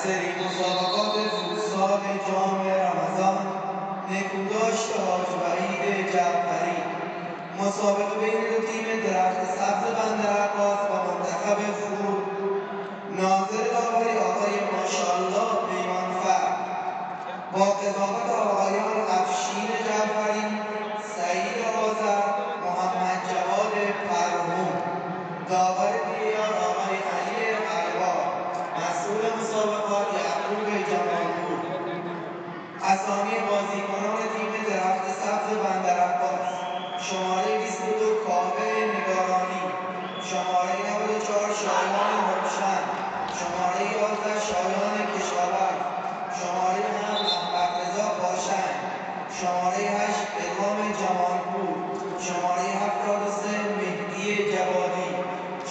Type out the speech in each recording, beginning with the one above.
سری مسابقات فوتسال جام رمضان نکوداشت حاج وحید جعفری. مسابقه بین دو تیم درخت سبز بندرعباس و منتخب خور. ناظر داوری آقای ماشاءالله پیمانفر با قضاوت آقایان افشین جعفری، سعید آذر، محمد جواد پرهون. داور دیار آقای علی قلبا. مسئول مسابقات یعقوب جمالپور. اسامی بازیکنان تیم درخت سبز بندرعباس: شماره 22 کاوه نگارانی، شماره 94 شایان روشن، شماره 11 شایان کشاورز، شماره 7 احمدرضا پاشنگ، شماره 8 الهام جمالپور، شماره 73 مهدی جوادی،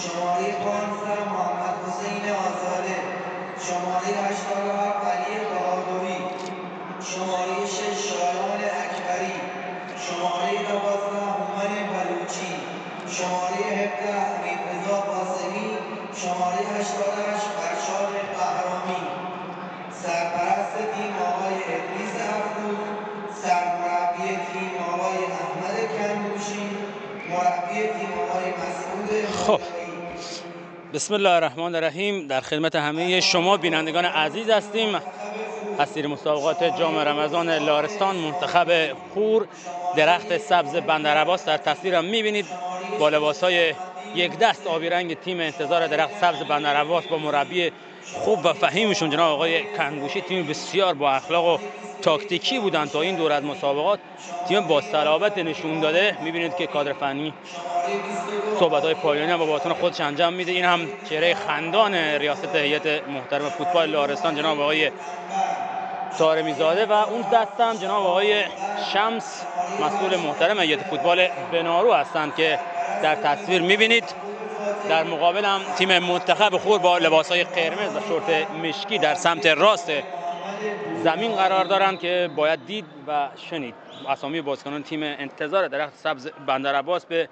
شماره 15 محمد حسین آزاده، شماره 87 علی بهادری، شماره 6 شایان اکبری، شماره 12 هومن بلوچی، شماره 17 حمیدرضا قاسمی، شماره 88 فرشاد بهرامی. سرپرست تیم آقای ادریس افروز، سرمربی تیم آقای احمد کندوشی، مربی تیم آقای مسعود مولوی. بسم الله الرحمن الرحیم. در خدمت همه شما بینندگان عزیز هستیم از سری مسابقات جام رمضان لارستان. منتخب خور درخت سبز بندرعباس در تصویرم میبینید با لباسهای یک دست آبی رنگ تیم انتظار درخت سبز بندرعباس با مربی خوب و فهیمشون جناب آقای کندوشی. تیم بسیار با اخلاق و تاکتیکی بودن تا این دور از مسابقات. تیم با صلابت نشون داده. میبینید که کادر فنی صحبت‌های پایانی هم با بازیکن خودش انجام میده. این هم چهره خندان ریاست هیئت محترم فوتبال لارستان جناب آقای طارمی زاده و اون دست هم جناب آقای شمس مسئول محترم هیئت فوتبال بنارو هستند که در تصویر میبینید. در مقابل هم تیم منتخب خور با لباس‌های قرمز و شورت مشکی در سمت راست زمین قرار دارند که باید دید و شنید. اسامی بازیکنان تیم انتظار درخت سبز بندرعباس به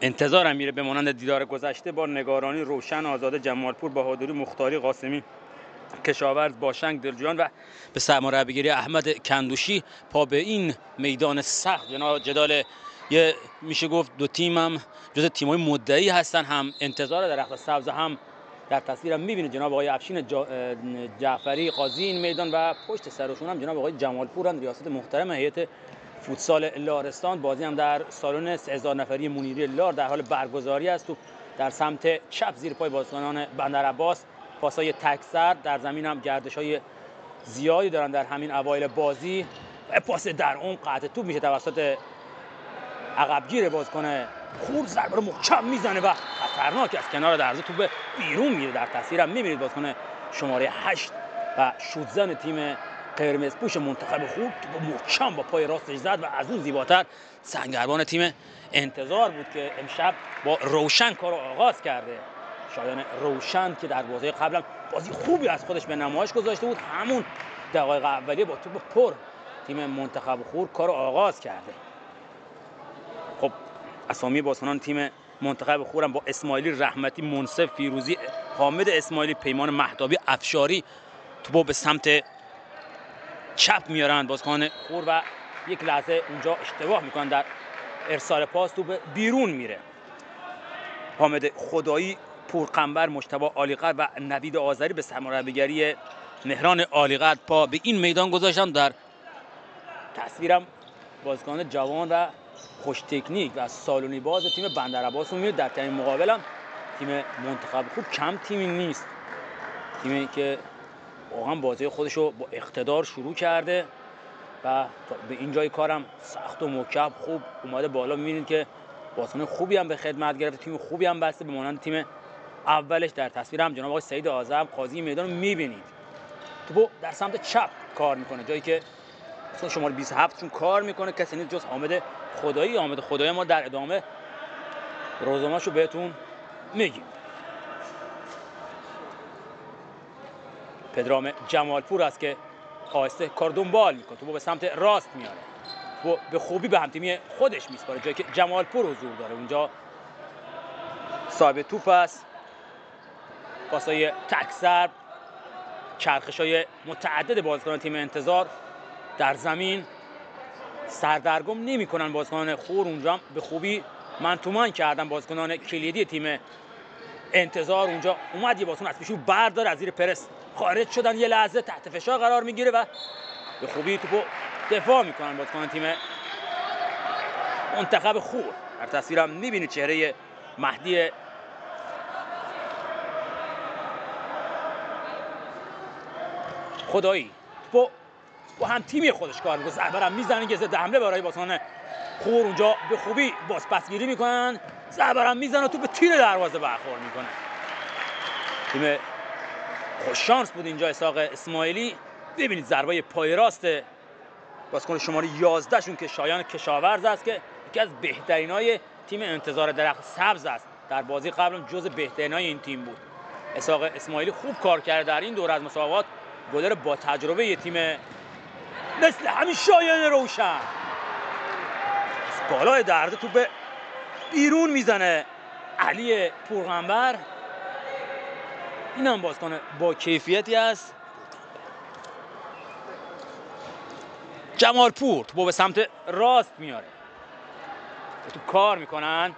انتظار میره به مانند دیدار گذشته با نگارانی، روشن، آزاده، جمالپور، بهادری، مختاری، قاسمی، کشاورز، باشنگ، دلجویان و به سرمربیگری احمد کندوشی پا به این میدان سخت. جدال میشه گفت دو تیم هم جز تیم‌های مدعی هستن، هم انتظار درخت سبز هم در تصویرم میبینید جناب آقای افشین جعفری قاضی این میدان و پشت سرشون هم جناب آقای جمالپور ریاست محترم هیئت فوتسال لارستان. بازی هم در سالن 3000 نفری منیری لار در حال برگزاری است. تو در سمت چپ زیر پای بازیکنان بندرعباس پاسای تکسر در زمین هم گردش‌های زیادی دارن در همین اوایل بازی. پاس در عمق قطع توپ میشه توسط عقبگیر بازیکن خور، ضربه رو محکم میزنه و خطرناک از کنار دروازه توپ بیرون میره. در تصویرم میبینید بازیکن شماره 8 و شوتزن تیم قرمز پوش منتخب خور توپ محکم با پای راستش زد و از اون زیباتر سنگربان تیم انتظار بود که امشب با روشن کارو آغاز کرده. شایان روشن که در بازی قبلا بازی خوبی از خودش به نمایش گذاشته بود، همون دقایق اولیه با توپ پر تیم منتخب خور کارو آغاز کرده. خب اسامی بازیکنان تیم منتخب خورم با اسماعیلی، رحمتی، منصف، فیروزی، حامد اسماعیلی، پیمان مهتابی، افشاری توپو به سمت چپ میارن بازیکن خور و یک لحظه اونجا اشتباه میکنن در ارسال پاس، توپ بیرون میره. حامد خدایی، پورقنبر، مجتبی عالیقدر و نوید آذری به سرمربیگری مهران عالیقدر پا به این میدان گذاشتن. در تصویرم بازیکن جوان و خوش تکنیک و سالونی باز تیم بندرعباس رو میاد. در تیم مقابل هم تیم منتخب خوب کم تیمی نیست، تیمی که واقعا بازی خودش رو با اقتدار شروع کرده و به این جای کارم سخت و محکم خوب اومده بالا. میبینید که بازیکن خوبی هم به خدمت گرفته، تیم خوبی هم بسته به مانند تیم اولش. در تصویر هم جناب آقای سعید آذر قاضی میدان رو میبینید. توپو در سمت چپ کار میکنه، جایی که شماره 27 چون کار میکنه کسی نیست جز حامد خدایی. حامد خدایی ما در ادامه روزنامه‌شو بهتون میگیم. پدرام جمالپور است که آهسته کار دنبال میکنه، توپو به سمت راست میاره، توپو به خوبی به همتیمی خودش میسپاره جایی که جمالپور حضور داره. اونجا صاحب توپ است، پاسای تک ضرب چرخش‌های متعدد بازیکنان تیم انتظار در زمین سردرگم نمی‌کنن. بازیکنان خور اونجا به خوبی من تو من کردن. بازیکنان کلیدی تیم انتظار اونجا اومد یه بازیکن از پیشو بردار، از زیر پرس خارج شدن، یه لحظه تحت فشار قرار میگیره و به خوبی توپو دفاع میکنن بازیکنان تیم منتخب خور. در تصویرم میبینید چهره مهدی خدایی توپو با هم تیمی خودش کار میکنه، ضربه میزنن که ضد حمله برای بازیکن خور اونجا به خوبی بازپسگیری میکنن، ضربه میزنن و توپ تیر دروازه برخورد میکنه. تیم خوش شانس بود اینجا اسحاق اسماعیلی. ببینید ضربه پای راست بازیکن شماره 11 شون که شایان کشاورز است که یکی از بهترینای تیم انتظار درخت سبز است. در بازی قبل جزو بهترینای این تیم بود. اسحاق اسماعیلی خوب کار کرده در این دور از مسابقات. گلر با تجربه یه تیم مثل همین شایان روشن از بالای درده توپ بیرون میزنه. علی پورغنبر این هم بازیکن با کیفیتی است. جمال پور توپو به سمت راست میاره، تو کار میکنن،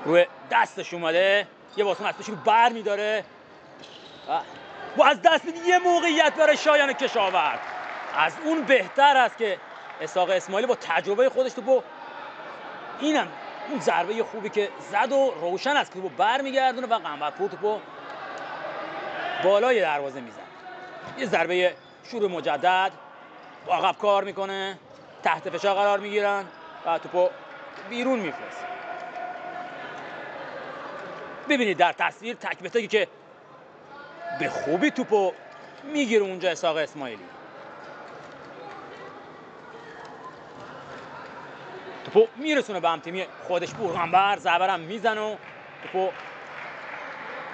روی دستش اومده، یه بازیکن از پیشو بر میداره و از دست یه موقعیت برای شایان کشاورز. از اون بهتر است که اسحاق اسماعیلی با تجربه خودش توپو اینم اون ضربه خوبی که زد و روشن است که توپو بر میگردونه و قنبرپور توپو بالای دروازه میزنه. یه ضربه شروع مجدد عقب کار میکنه، تحت فشار قرار میگیرن و توپو بیرون میفرسته. ببینید در تصویر تک به تکی که به خوبی توپو میگیره اونجا اسحاق اسماعیلی. توپو میرسونه به هم تیمی خودش. پورغنبر ضربه میزنه و توپو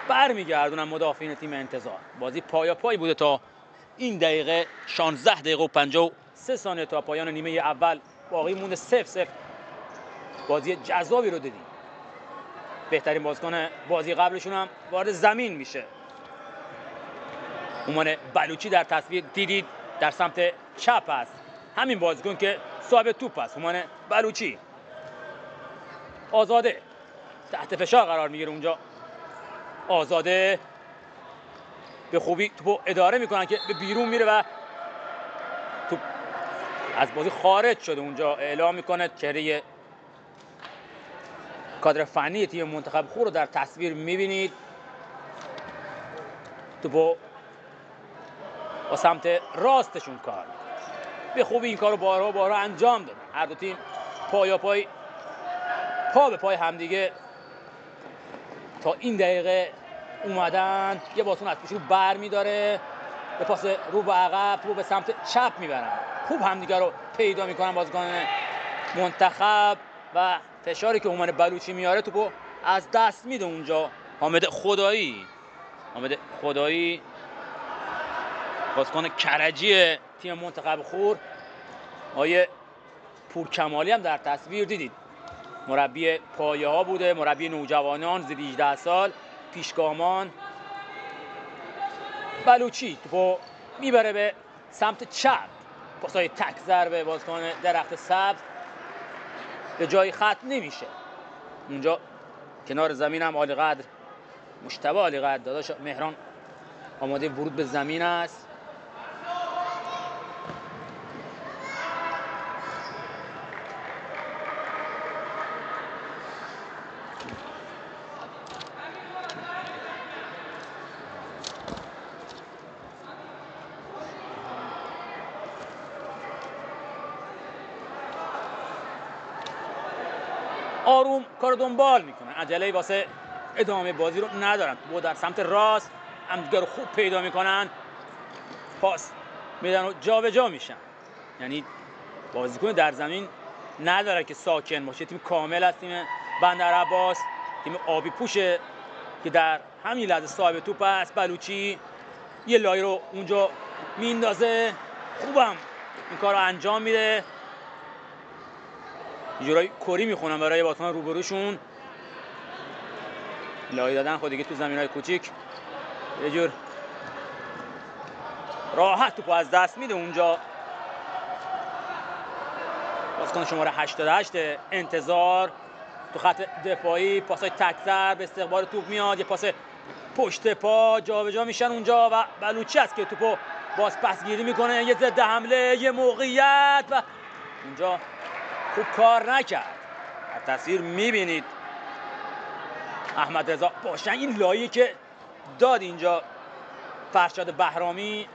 برمیگردونن مدافعین تیم انتظار. بازی پایاپایی بوده تا این دقیقه. 16 دقیقه و 53 ثانیه تا پایان نیمه اول باقی مونده. 0-0 بازی جذابی رو دیدیم. بهترین بازیکن بازی قبلشون هم وارد زمین میشه. اومان بلوچی در تصویر دیدید در سمت چپ است، همین بازیکن که صاحب توپ است. اومان بلوچی آزاده تحت فشار قرار میگیره اونجا. آزاده به خوبی توپو اداره میکنن که به بیرون میره و توپ از بازی خارج شده. اونجا اعلام میکنه. چهره کادر فنی تیم منتخب خور رو در تصویر میبینید. توپو با سمت راستشون کار به خوبی این کارو بارها انجام دادن. هر دو تیم پایاپای پا به پای همدیگه تا این دقیقه اومدن. یه بازیکن از پیشو بر میداره، به پاس رو به عقب، رو به سمت چپ میبرن. خوب همدیگه رو پیدا میکنن بازیکن منتخب و فشاری که اومان بلوچی میاره توپو از دست میده اونجا. حامد خدایی بازیکن کرجی تیم منتخب خور. آیه پورکمالی هم در تصویر دیدید، مربی پایه ها بوده، مربی نوجوانان زیر 18 سال، پیشگامان. بلوچی توپو میبره به سمت چپ، پاسای تک ضربه بازیکن درخت سبز به جای خط نمیشه. اونجا کنار زمین هم عالی قدر مجتبی عالی قدر داداش مهران آماده ورود به زمین است. آروم کارو دنبال میکنن، عجله واسه ادامه بازی رو ندارن. تو در سمت راست همدیگه رو خوب پیدا میکنن، پاس میدن و جابجا میشن. یعنی بازیکن در زمین نداره که ساکن باشه. تیم کامل است، تیم بندرعباس، تیم آبی پوشه که در همین لحظه صاحب توپ است. بلوچی یه لایه رو اونجا میندازه، خوبم این کار رو انجام میده. یه جورایی کری میخونن برای بازیکن روبروشون. لایه دادن خودی تو زمین‌های کوچیک یه جور راحت توپو از دست میده اونجا. بازیکن شماره 88 انتظار تو خط دفاعی، پاسای تک‌ضرب به استقبال توپ میاد، یه پاس پشت پا جابجا میشن اونجا و بلوچی است که توپو باز پسگیری میکنه، یه ضد حمله، یه موقعیت و اونجا خوب کار نکرد. در تصویر میبینید احمد رضا باشن این لایه که داد اینجا فرشاد بهرامی.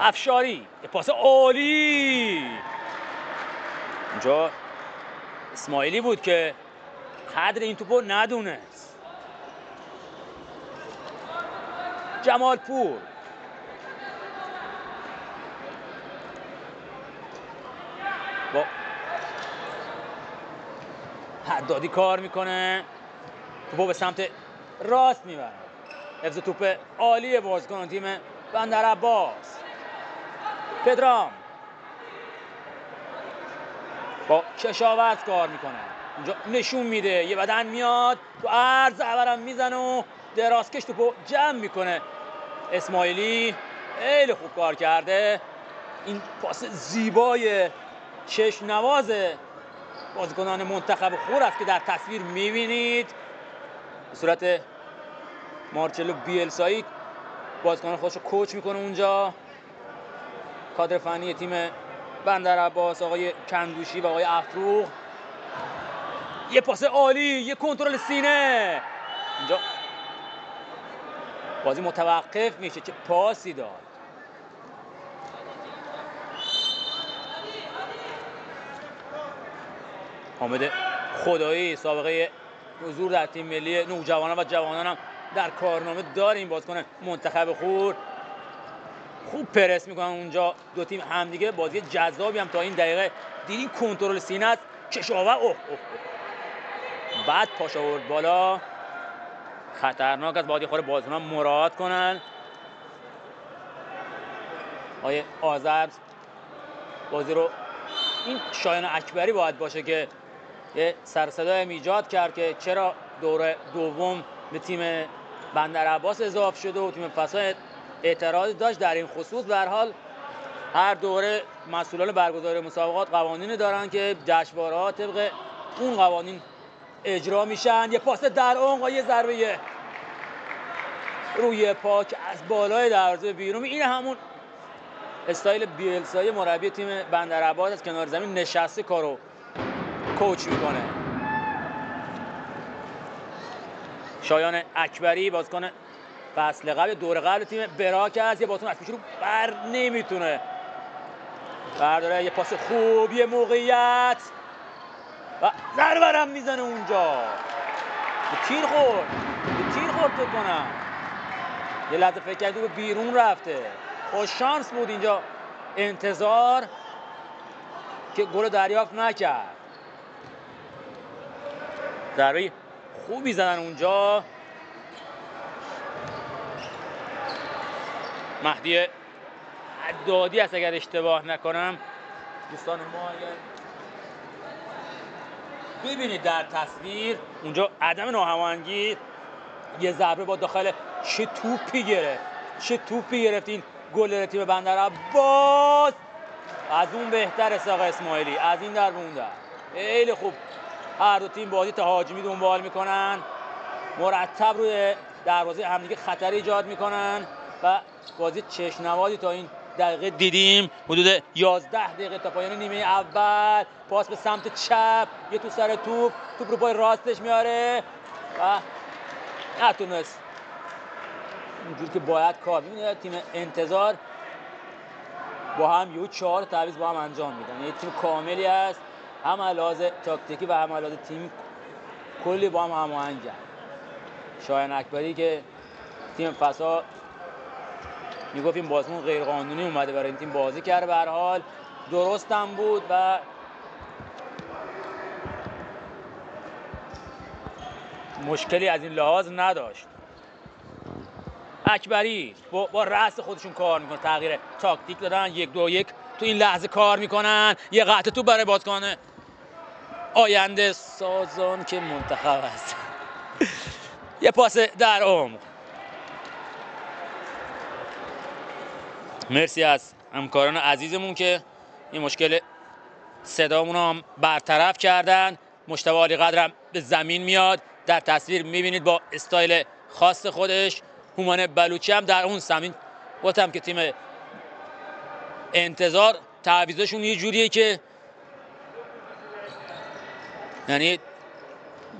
افشاری یه پاس عالی، اونجا اسماعیلی بود که قدر این توپو ندونست. جمال پور با حدادی کار میکنه، توپو به سمت راست میبره. حفظ توپ عالی بازیکن تیم بندرعباس. پدرام با کشاورز کار میکنه، اونجا نشون میده یه بدن میاد تو عرض، اولم میزنه و درازکش توپو جمع میکنه. اسماعیلی خیلی خوب کار کرده. این پاس زیبای چشم نواز بازیکنان منتخب خور است که در تصویر میبینید. به صورت مارچلو بیلسایی بازیکن خودش رو کوچ میکنه اونجا. کادر فنی تیم بندرعباس آقای کندوشی و آقای افروغ. یه پاس عالی، یه کنترل سینه، اینجا بازی متوقف میشه. چه پاسی داد. حامد خدایی سابقه حضور در تیم ملی نوجوانان و جوانان هم در کارنامه داره. این بازیکن منتخب خور خوب پرس میکنن اونجا دو تیم همدیگه. بازی جذابی هم تا این دقیقه دیدین. کنترل سینه است، کشاورز بعد پاش آورد بالا. خطرناک است، باید یه خورده بازیکنان مراعات کنن. آقای آذر بازی رو، این شایان اکبری باید باشه که یه سرصدای ایجاد کرد که چرا دوره دوم به تیم بندرعباس اضافه شده و تیم فسا اعتراض داشت در این خصوص. به هر حال هر دوره مسئولان برگزاری مسابقات قوانینی دارن که جشنواره‌ها طبق اون قوانین اجرا میشن. یه پاس در عمق و یه ضربه روی پا که از بالای دروازه بیرون. این همون استایل بیلسایی مربی تیم بندرعباس از کنار زمین نشسته کارو کوچ میکنه. شایان اکبری بازیکن فصل قبل دوره قبل تیم براک است. یه بازیکن از پیش رو بر نمیتونه برداره. یه پاس خوب، یه موقعیت و ضربه میزنه اونجا. به تیر خورد بکنم. یه لحظه فکر کردی به بیرون رفته. خوش شانس بود اینجا انتظار که گل دریافت نکرد. ضربه خوبی زدن اونجا. مهدی حدادی است اگر اشتباه نکنم. دوستان ما اگر ببینید در تصویر اونجا عدم ناهماهنگی، یه ضربه با داخل. چه توپی گرفت این گل تیم بندرعباس. از اون بهتر اسحاق اسماعیلی از این در موندن. خیلی خوب هر دو تیم بازی تهاجمی دنبال میکنن، مرتب روی دروازه همدیگه خطر ایجاد میکنن و بازی چشم‌نوازی تا این دقیقه دیدیم. حدود 11 دقیقه تا پایان نیمه اول. پاس به سمت چپ، یه تو سر توپ رو پای راستش میاره و نتونست اونجوری که باید کار. می‌بینید تیم انتظار با هم یه 4 تعویض با هم انجام میدن. یه تیم کاملی است، هم لحاظ تاکتیکی و هم لحاظ تیمی کلی با هم هماهنگن. شایان اکبری که تیم فسا میگفت این بازیکن غیر قانونی اومده برای این تیم بازی کرده، به هر حال درست هم بود و مشکلی از این لحاظ نداشت. اکبری با رأس خودشون کار میکنه، تغییر تاکتیک دادن، 1-2-1 تو این لحظه کار میکنن. یه قطع تو برای بازیکن آینده سازان که منتخب است. یه پاس در عمق. مرسی از همکاران عزیزمون که این مشکل صدامون هم برطرف کردن. مجتبی علیقدر هم به زمین میاد، در تصویر میبینید با استایل خاص خودش. هومان بلوچی هم در اون زمین. گفتم که تیم انتظار تعویضشون یه جوریه که یعنی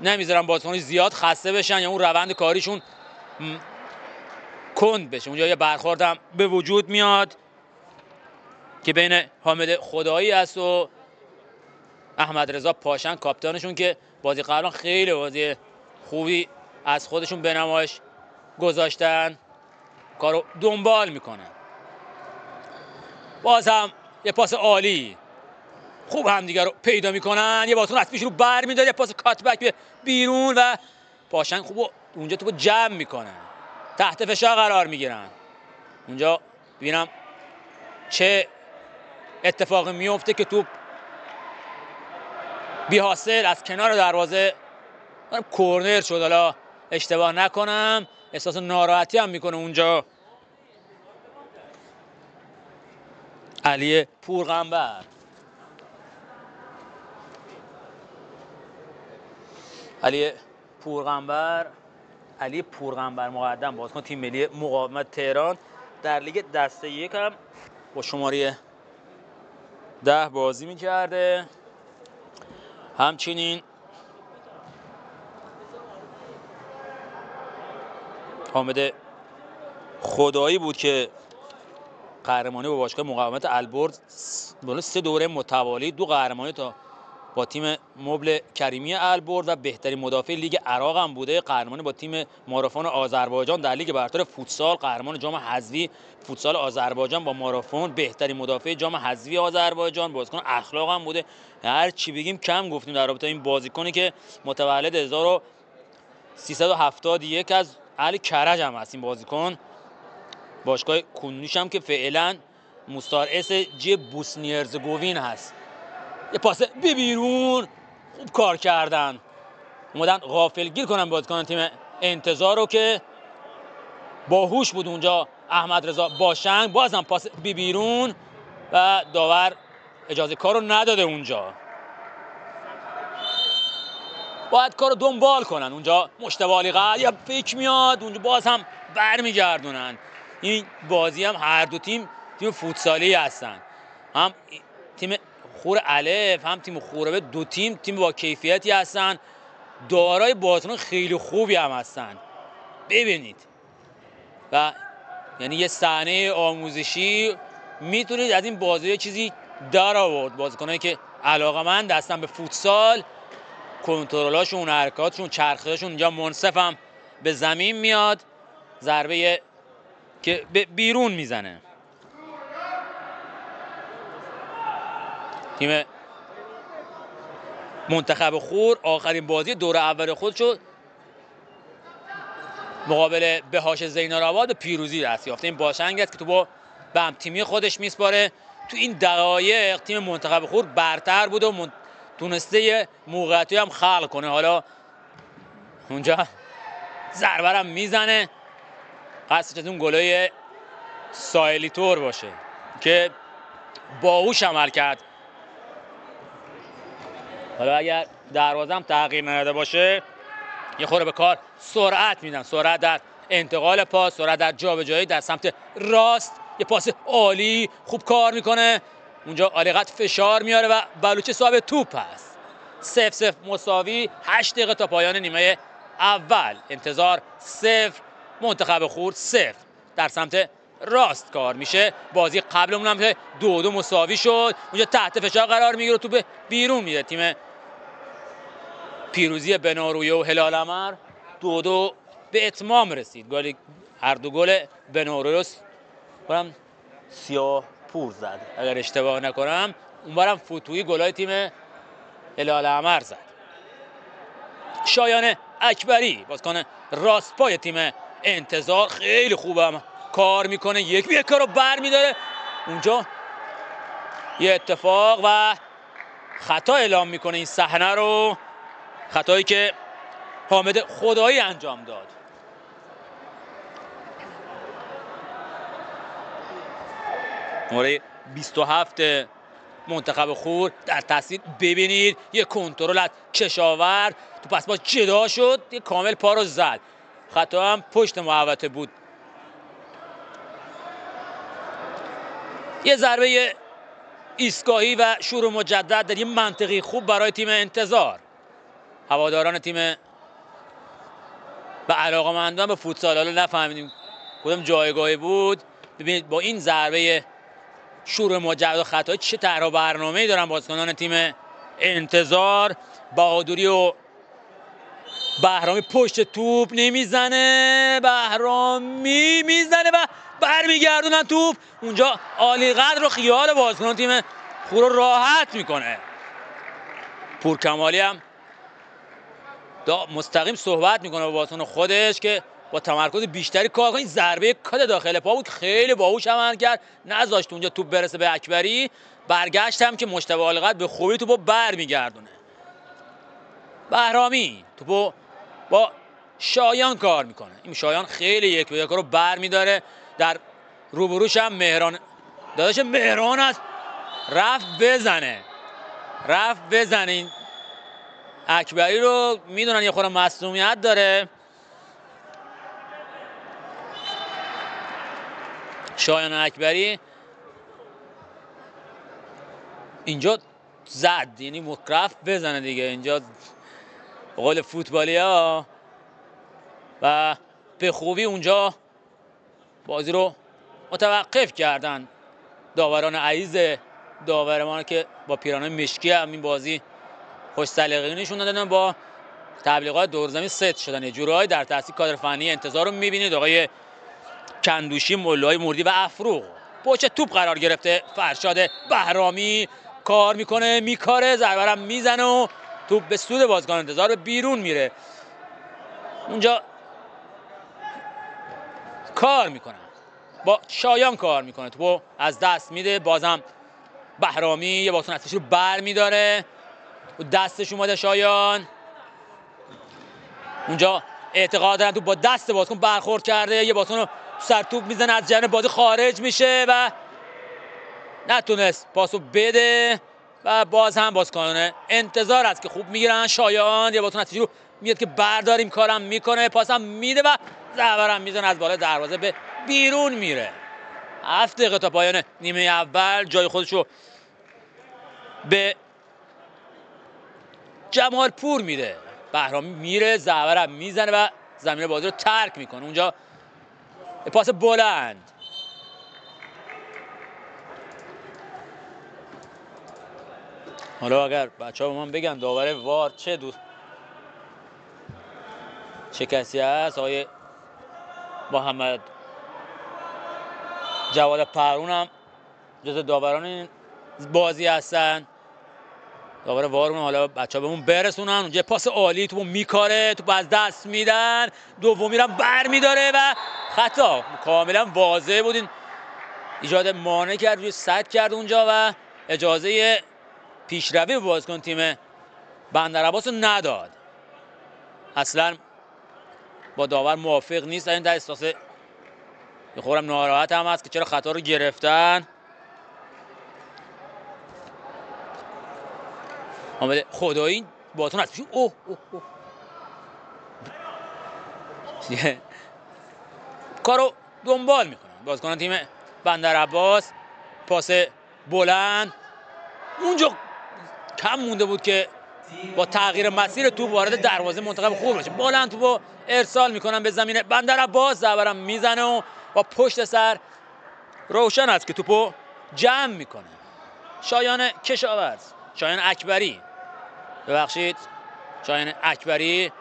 نمیذارن بازیکن‌ها زیاد خسته بشن یا اون روند کاریشون کند بشه. اونجا یه برخوردم به وجود میاد که بین حامد خدایی است و احمد رضا پاشن کاپیتانشون که بازی قبلا خیلی بازی خوبی از خودشون به نمایش گذاشتن، کارو دنبال میکنن. باز هم یه پاس عالی، خوب هم دیگه رو پیدا میکنن. یه بازیکن از پیش رو بر میداره، یه پاس کات بک به بیرون و پاشن خوب اونجا توپو جمع میکنن، تحت فشار قرار میگیرن. اونجا ببینم چه اتفاقی میفته که توپ بی حاصل از کنار دروازه کورنر شد. حالا اشتباه نکنم احساس ناراحتی هم میکنه اونجا علی پورغنبر. علی پورغنبر مقدم بازیکن تیم ملی مقاومت تهران در لیگ دسته یک هم با شماره 10 بازی میکرده. همچنین حامد خدایی بود که قهرمانی با باشگاه مقاومت البرز 3 دوره متوالی، 2 قهرمانی تا با تیم مبل کریمی البرز و بهترین مدافع لیگ عراق هم بوده. قهرمانی با تیم مارافون آذربایجان در لیگ برتر فوتسال، قهرمان جام حذفی فوتسال آذربایجان با مارافون، بهترین مدافع جام حذفی آذربایجان، بازیکن اخلاق هم بوده. هر چی بگیم کم گفتیم در رابطه این بازیکنی که متولد 1371 از اهل کرج هم هست. این بازیکن باشگاه کونیش هم که فعلا مستار اس جی بوسنی هرزگوین هست. یه پاس بیرون، خوب کار کردن، اومدن غافلگیر کنن بازیکن تیم انتظار رو که باهوش بود اونجا احمد رضا باشنگ. بازم پاس بیرون و داور اجازه کار رو نداده. اونجا باید کار رو دنبال کنن. اونجا مجتبی علیقدر یا فکر میاد اونجا باز هم برمیگردونن. این بازی هم هر دو تیم فوتسالی هستن، هم تیم خور الف هم تیم خور ب. دو تیم با کیفیتی هستن، دارای بازیکن خیلی خوبی هم هستن. ببینید و یعنی یه صحنه آموزشی میتونید از این بازی چیزی در آورد. بازیکنایی که علاقه‌مند هستن به فوتسال، کنترلاشون، حرکاتشون، چرخششون اینجا منصف هم به زمین میاد. ضربه که به بیرون میزنه. تیم منتخب خور آخرین بازی دور اول خودشو مقابل بهاش زینالآباد پیروزی دست یافته. این باشنگ است که تو با به هم تیمی خودش میسپاره. تو این دقایق تیم منتخب خور برتر بود و تونسته یه موقعیتی هم خلق کنه. حالا اونجا ضربه هم میزنه، قصدش از اون گلای ساحلی طور باشه که باهوش عمل کرد. حالا اگر دروازه هم تغییر نداده باشه یه خورده به کار سرعت میدن، سرعت در انتقال پاس، سرعت در جابجایی در سمت راست. یه پاس عالی، خوب کار میکنه اونجا. علیقدر فشار میاره و بلوچی صاحب توپ است. 0-0 مساوی، 8 دقیقه تا پایان نیمه اول. انتظار 0، منتخب خور 0. در سمت راست کار میشه. بازی قبلمون هم 2-2 مساوی شد. اونجا تحت فشار قرار میگیره، توپ بیرون میره. تیم پیروزی بنارویه و هلال احمر 2-2 به اتمام رسید. هر دو گل بنارویه برام سیاه پور زد اگر اشتباه نکنم. اونورم فتوحی گلای تیم هلال احمر زد. شایان اکبری بازیکن راست پای تیم انتظار خیلی خوبم کار میکنه، یک کارو بر میداره. اونجا یه اتفاق و خطا اعلام میکنه این صحنه رو، خطایی که حامد خدایی انجام داد. شماره 27 منتخب خور در تصویر ببینید، یه کنترل از کشاورز تو پس با جدا شد، یه کامل پا رو زد. خطا هم پشت محوطه بود. یه ضربه ایستگاهی و شروع مجدد در یه منطقی خوب برای تیم انتظار. هواداران تیم و علاقه‌مندان به فوتسال، حالا نفهمیدیم کدوم جایگاهی بود، ببینید با این ضربه شروع مجدد و خطای چه طرح و برنامه‌ای دارن بازیکنان تیم انتظار. بهادری و بهرامی پشت توپ نمیزنه، بهرامی میزنه و برمیگردونن توپ اونجا. عالی قدر و خیال بازیکنان تیم خور رو راحت میکنه. پورکمالی هم مستقیم صحبت میکنه با بازیکن خودش که با تمرکز بیشتری کار کنه. ضربه کات داخل پا بود، خیلی باهوش عمل کرد، نذاشت اونجا توپ برسه به اکبری. برگشت هم که مجتبی عالیقدر به خوبی توپو برمیگردونه. بهرامی توپو با شایان کار میکنه. این شایان خیلی یک به یک رو برمیداره. در روبروش هم مهران، داداش مهران است، رفت بزنه این اکبری رو. میدونن یه خورده مصدومیت داره. شایان اکبری اینجا زد، یعنی رفت بزنه دیگه اینجا به قول فوتبالی ها، و به خوبی اونجا بازی رو متوقف کردن داوران عزیز داورمان که با پیراهن مشکی هم این بازی خوش سلیقگی نشون دادن، با تبلیغات دورزمین ست شدن. یه جورایی در تاثیر کادر فنی انتظار رو می‌بینید. آقای کندوشی، مولای موردی و افروق پشت توپ قرار گرفته. فرشاد بهرامی کار میکنه، میکاره، ضربه میزنه و توپ به سود بازیکن انتظار به بیرون میره. اونجا کار میکنه، با شایان کار میکنه، توپو از دست میده. بازم بهرامی یه بازیکن هستش رو بر میداره و دستش اومده شایان. اونجا اعتقاد دارن تو با دست بازیکن برخورد کرده، یه بازیکن رو سر توپ میزنه، از جریان بازی خارج میشه و نتونست پاسو بده و باز هم بازیکنان انتظار است که خوب میگیرن. شایان یه بازیکن هستش رو میاد که برداریم، کارم میکنه، پاسم میده و ضربه میزنه از بالای دروازه به بیرون میره. 7 دقیقه تا پایان نیمه اول جای خودشو به جمال پور میده. بهرامی میره، ضربه میزنه و زمین بازی رو ترک میکنه. اونجا پاس بلند، حالا اگر بچه‌ها به من بگن داور وار چه کسی هست، آقای محمد جواد پرون هم جز داوران این بازی هستن. داور وارمون حالا بچه‌ها بهمون برسونن. اونجا پاس عالی، توپو میکاره، توپ از دست میدن، دومی رو بر میداره و خطا کاملا واضح بود. این ایجاد مانع کرد، روی سد کرد اونجا و اجازه پیشروی به بازیکن تیم بندرعباس رو نداد. اصلا با داور موافق نیست. این در احساس یه خورم ناراحت هم هست که چرا خطا رو گرفتن. حامد خدایی بازیکن هست، اوه کارو دنبال میکنن بازیکن تیم بندرعباس. پاس بلند، اونجا کم مونده بود که با تغییر مسیر توپ وارد دروازه منتخب خور بشه. بلند توپو ارسال میکنن به زمین بندرعباس، ضربه میزنه و با پشت سر روشن است که توپو جمع میکنه. شایان کشاورز، شایان اکبری، ببخشید شایان اکبری،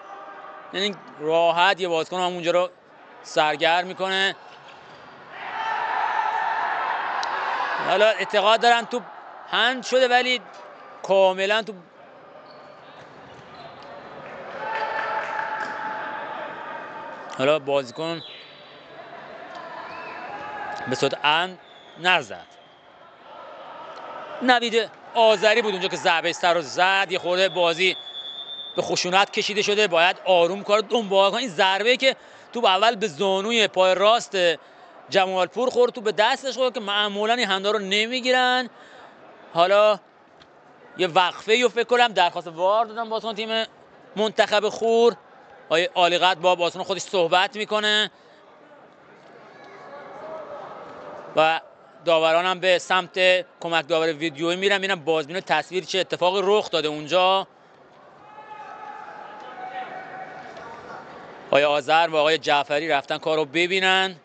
یعنی راحت یه بازیکن هم اونجا رو سرگرم میکنه. حالا اعتقاد دارن توپ هند شده ولی کاملا توپ حالا بازیکن به صورت ان نزد. نوید آذری بود اونجا که ضربه سر رو زد. یه خورده بازی به خشونت کشیده شده، باید آروم کار دنبال کنه. این ضربه که تو اول به زانوی پای راست جمالپور خورد، تو به دستش خورد که معمولا این هندا رو نمیگیرن. حالا یه وقفه رو فکر کنم درخواست وار دادن بازیکن تیم منتخب خور. آقای عالیقدر با بازیکن خودش صحبت میکنه و داوران هم به سمت کمک داور ویدیویی میرن، میرن بازبین تصویر چه اتفاقی رخ داده اونجا. آقای آذر و آقای جعفری رفتن کارو ببینن.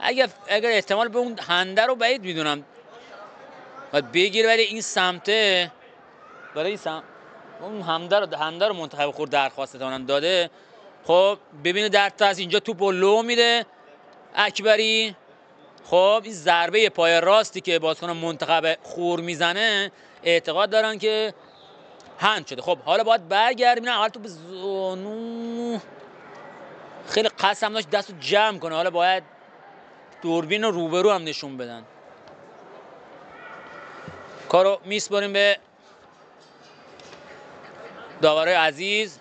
اگر احتمال به اون هنده رو بعید میدونم باید بگیره، ولی این سمته برای این سمت اون هنده رو منتخب خور درخواست داده. خب ببینه در تاس اینجا توپو لو میده اکبری. خب این ضربه پای راستی که بازیکن منتخب خور میزنه اعتقاد دارن که هند شده. خب حالا باید برگردیم اول تو به زانو خیلی قسم داشت دستو جمع کنه. حالا باید دوربین رو روبرو هم نشون بدن. کارو میسپاریم به داورای عزیز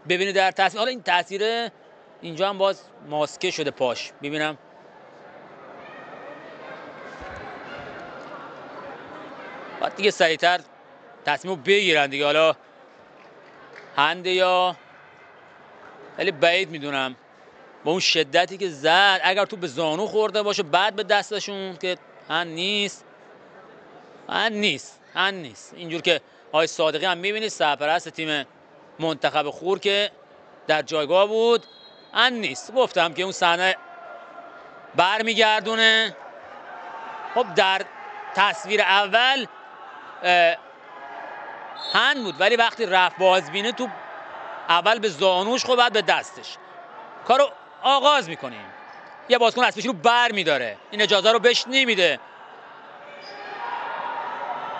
ببینید در تاثیر. حالا این تاثیر اینجا هم باز ماسکه شده پاش، ببینم باید دیگه سریعتر تصمیم رو بگیرن دیگه. حالا هنده یا ولی بعید میدونم با اون شدتی که زد اگر تو به زانو خورده باشه بعد به دستشون که هند نیست. اینجور که آقای صادقی هم میبینید سرپرست تیم منتخب خور که در جایگاه بود هند نیست. گفتم که اون صحنه برمیگردونه. خب در تصویر اول هند بود، ولی وقتی رفت بازبینه تو اول به زانوش خب بعد به دستش. کارو آغاز میکنیم. یه بازیکن اسبش رو بر میداره، این اجازه رو بهش نمیده.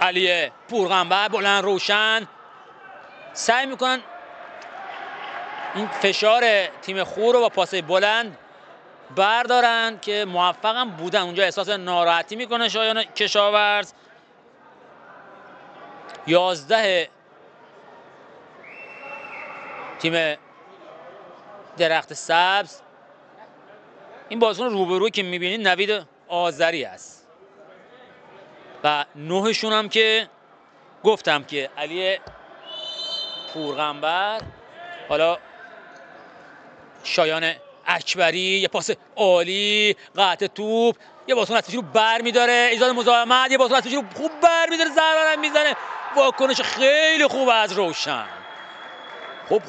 علی پورغنبر بلند روشن سعی میکنن این فشار تیم خور رو با پاسای بلند بردارن که موفق هم بودن. اونجا احساس ناراحتی میکنه شایان کشاورز. 11 تیم درخت سبز. این بازیکن روبروی که میبینید نوید آذری است و 9شون هم که گفتم که علی پورغنبر، حالا شایان اکبری. یه پاس عالی، قطع توپ، یه بازیکن اسبش رو بر میداره، ایجاد مزاحمت، یه بازیکن اسبش رو خوب بر میداره، ضربه میزنه. واکنش خیلی خوب از روشن. خب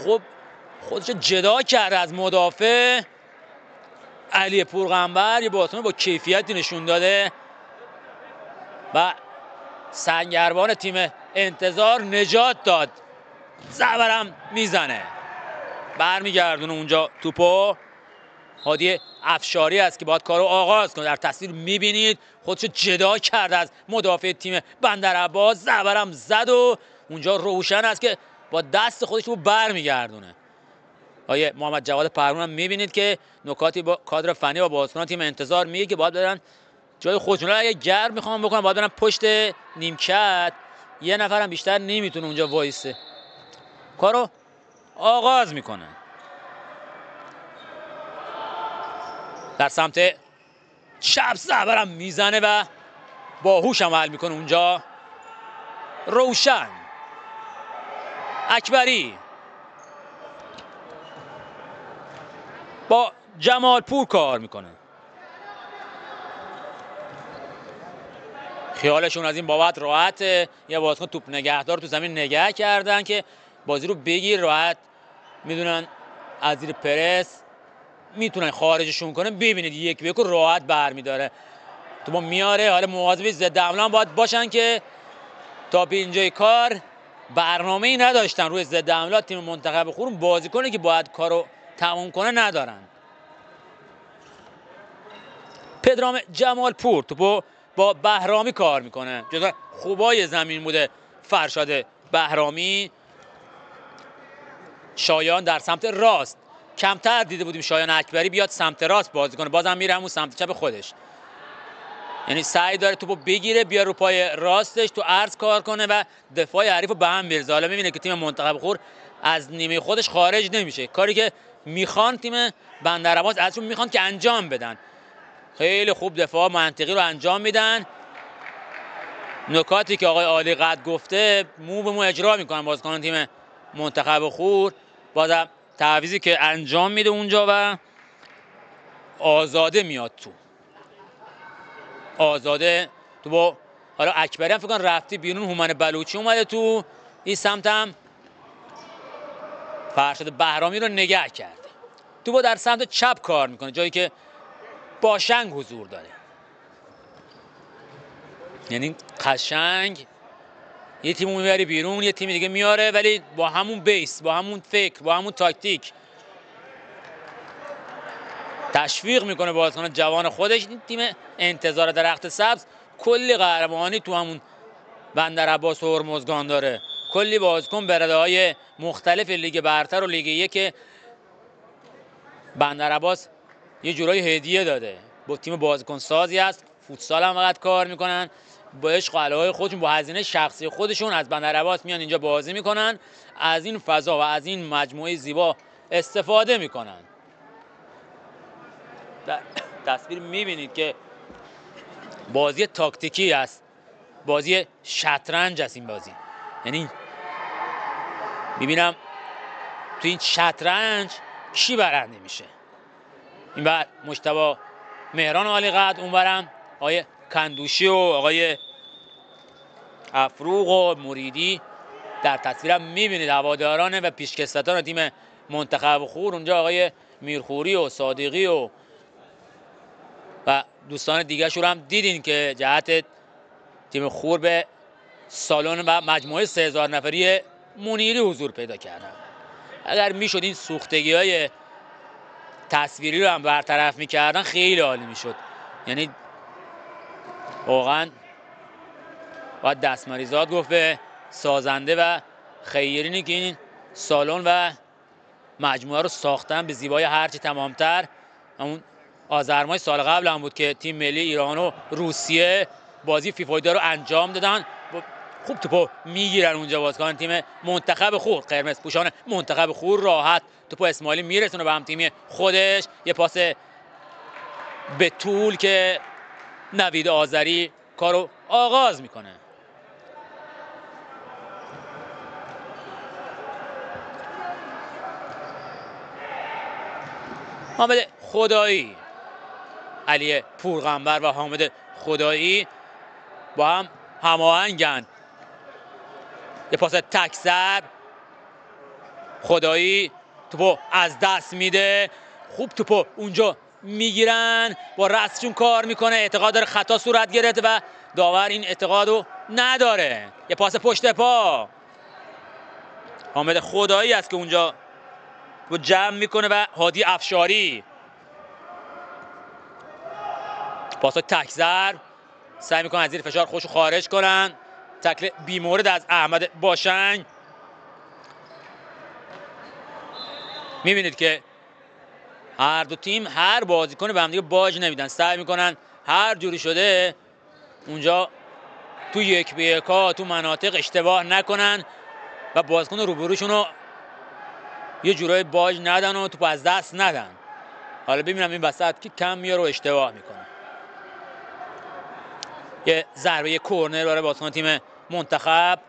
خودش جدا کرده از مدافع. علی پورغنبر یه بازیکن با کیفیتی نشون داده و سنگربان تیم انتظار نجات داد. زبرم میزنه، برمیگردونه اونجا توپو. هادی افشاری است که باید کارو آغاز کنه. در تصویر میبینید خودشو جدا کرده از مدافع تیم بندرعباس. زبرم زد و اونجا روشن است که با دست خودش رو برمیگردونه. آیه محمد جواد پروان هم میبینید که نکاتی با کادر فنی و بازیکنان تیم انتظار میگه که باید برن جای خودشون. اگه گرم میخوام بکنن باید برن پشت نیمکت. یه نفرم بیشتر نمیتونه اونجا وایسه. کارو آغاز میکنه. در سمت چپ زبرم میزنه و باهوش عمل میکنه اونجا. روشن اکبری با جمالپور کار میکنه. خیالشون از این بابت راحته. یه بازیکن توپ نگهدار تو زمین نگه کردن که بازی رو بگیر راحت. میدونن از زیر پرس میتونن خارجشون کنن. ببینید یک به یک راحت برمیداره، تو با میاره. حالا مواظب ضد حمله باید باشن که تا به اینجای کار برنامه‌ای نداشتن روی ضد حمله. تیم منتخب خور بازیکنی که باید کارو تموم کنه ندارن. پدرام جمالپور تو با بهرامی کار میکنه. جزو خوبای زمین بوده فرشاد بهرامی. شایان در سمت راست، کمتر دیده بودیم شایان اکبری بیاد سمت راست بازی کنه، بازم میره همون سمت چپ خودش. یعنی سعی داره توپو بگیره بیا رو پای راستش تو عرض کار کنه و دفاع حریف رو به هم بریزه. حالا میبینه که تیم منتخب خور از نیمه خودش خارج نمیشه، کاری که میخوان تیم بندرعباس ازشون میخوان که انجام بدن. خیلی خوب دفاع منطقی رو انجام میدن. نکاتی که آقای عالی قد گفته مو به مو اجرا میکنن بازیکنان تیم منتخب خور. بازم تعویضی که انجام میده اونجا و آزاده میاد تو. آزاده تو با حالا اکبری هم فکر کنم رفتی بیرون، هومن بلوچی اومده تو این سمت هم فرشاد بهرامی رو نگه کرده. تو با در سمت چپ کار میکنه جایی که باشنگ حضور داره. یعنی قشنگ یه تیمو میبری بیرون یه تیم دیگه میاره، ولی با همون بیس، با همون فکر، با همون تاکتیک تشویق میکنه بازیکن جوان خودش. این تیم انتظار درخت سبز کلی قهرمانی تو همون بندرعباس و هرمزگان داره، کلی بازیکن به رده‌های مختلف لیگ برتر و لیگ یک بندرعباس یه جورایی هدیه داده. با تیم بازیکن سازی هست، فوتسال هم فقط کار میکنن، با عشق و علاقه خودشون، با هزینه شخصی خودشون از بندرعباس میان اینجا بازی میکنن، از این فضا و از این مجموعه زیبا استفاده میکنن. تصویر میبینید که بازی تاکتیکی است، بازی شطرنج است این بازی. یعنی میبینم تو این شطرنج کی برنده میشه. این بر مجتبی مهران عالی قدر، اونورم آقای کندوشی و آقای افروق و مریدی در تصویرم میبینید، هواداران و پیشکسوتان تیم منتخب خور. اونجا آقای میرخوری و صادقی و دوستان دیگه شو هم دیدین که جهت تیم خور به سالن و مجموعه 3000 نفری منیری حضور پیدا کردن. اگر میشد این سوختگی های تصویری رو هم برطرف میکردن خیلی عالی میشد. یعنی واقعا باید دستمریزاد گفت به سازنده و خیرینی که این سالن و مجموعه رو ساختن به زیبایی هرچی تمامتر. همون آذر ماه سال قبل هم بود که تیم ملی ایران و روسیه بازی فیفا رو انجام دادن. خوب توپو میگیرن اونجا بازیکن تیم منتخب خور، قرمز پوشان منتخب خور راحت توپو اسماعیلی میرسونه به هم تیمی خودش. یه پاس به طول که نوید آذری کارو آغاز میکنه. حامد خدایی، علی پورغنبر و حامد خدایی با هم هماهنگن. یه پاس تک ضرب، خدایی توپو از دست میده. خوب توپو اونجا میگیرن، با رأسشون کار میکنه، اعتقاد داره خطا صورت گرفته و داور این اعتقادو نداره. یه پاس پشت پا، حامد خدایی است که اونجا رو جمع میکنه و هادی افشاری پاس تک ضرب سعی میکنن از زیر فشار خودشو خارج کنن. تکل بیمورد از احمد باشنگ. میبینید که هر دو تیم هر بازیکن به هم دیگه باج نمیدن، سعی میکنن هر جوری شده اونجا تو یک به یکا تو مناطق اشتباه نکنن و بازیکن روبروشون رو یه جورای باج ندن و توپ از دست ندن. حالا ببینم این وسط که کم میاره و اشتباه میکنه. یه ضربه کورنر برای بازیکن تیم منتخب،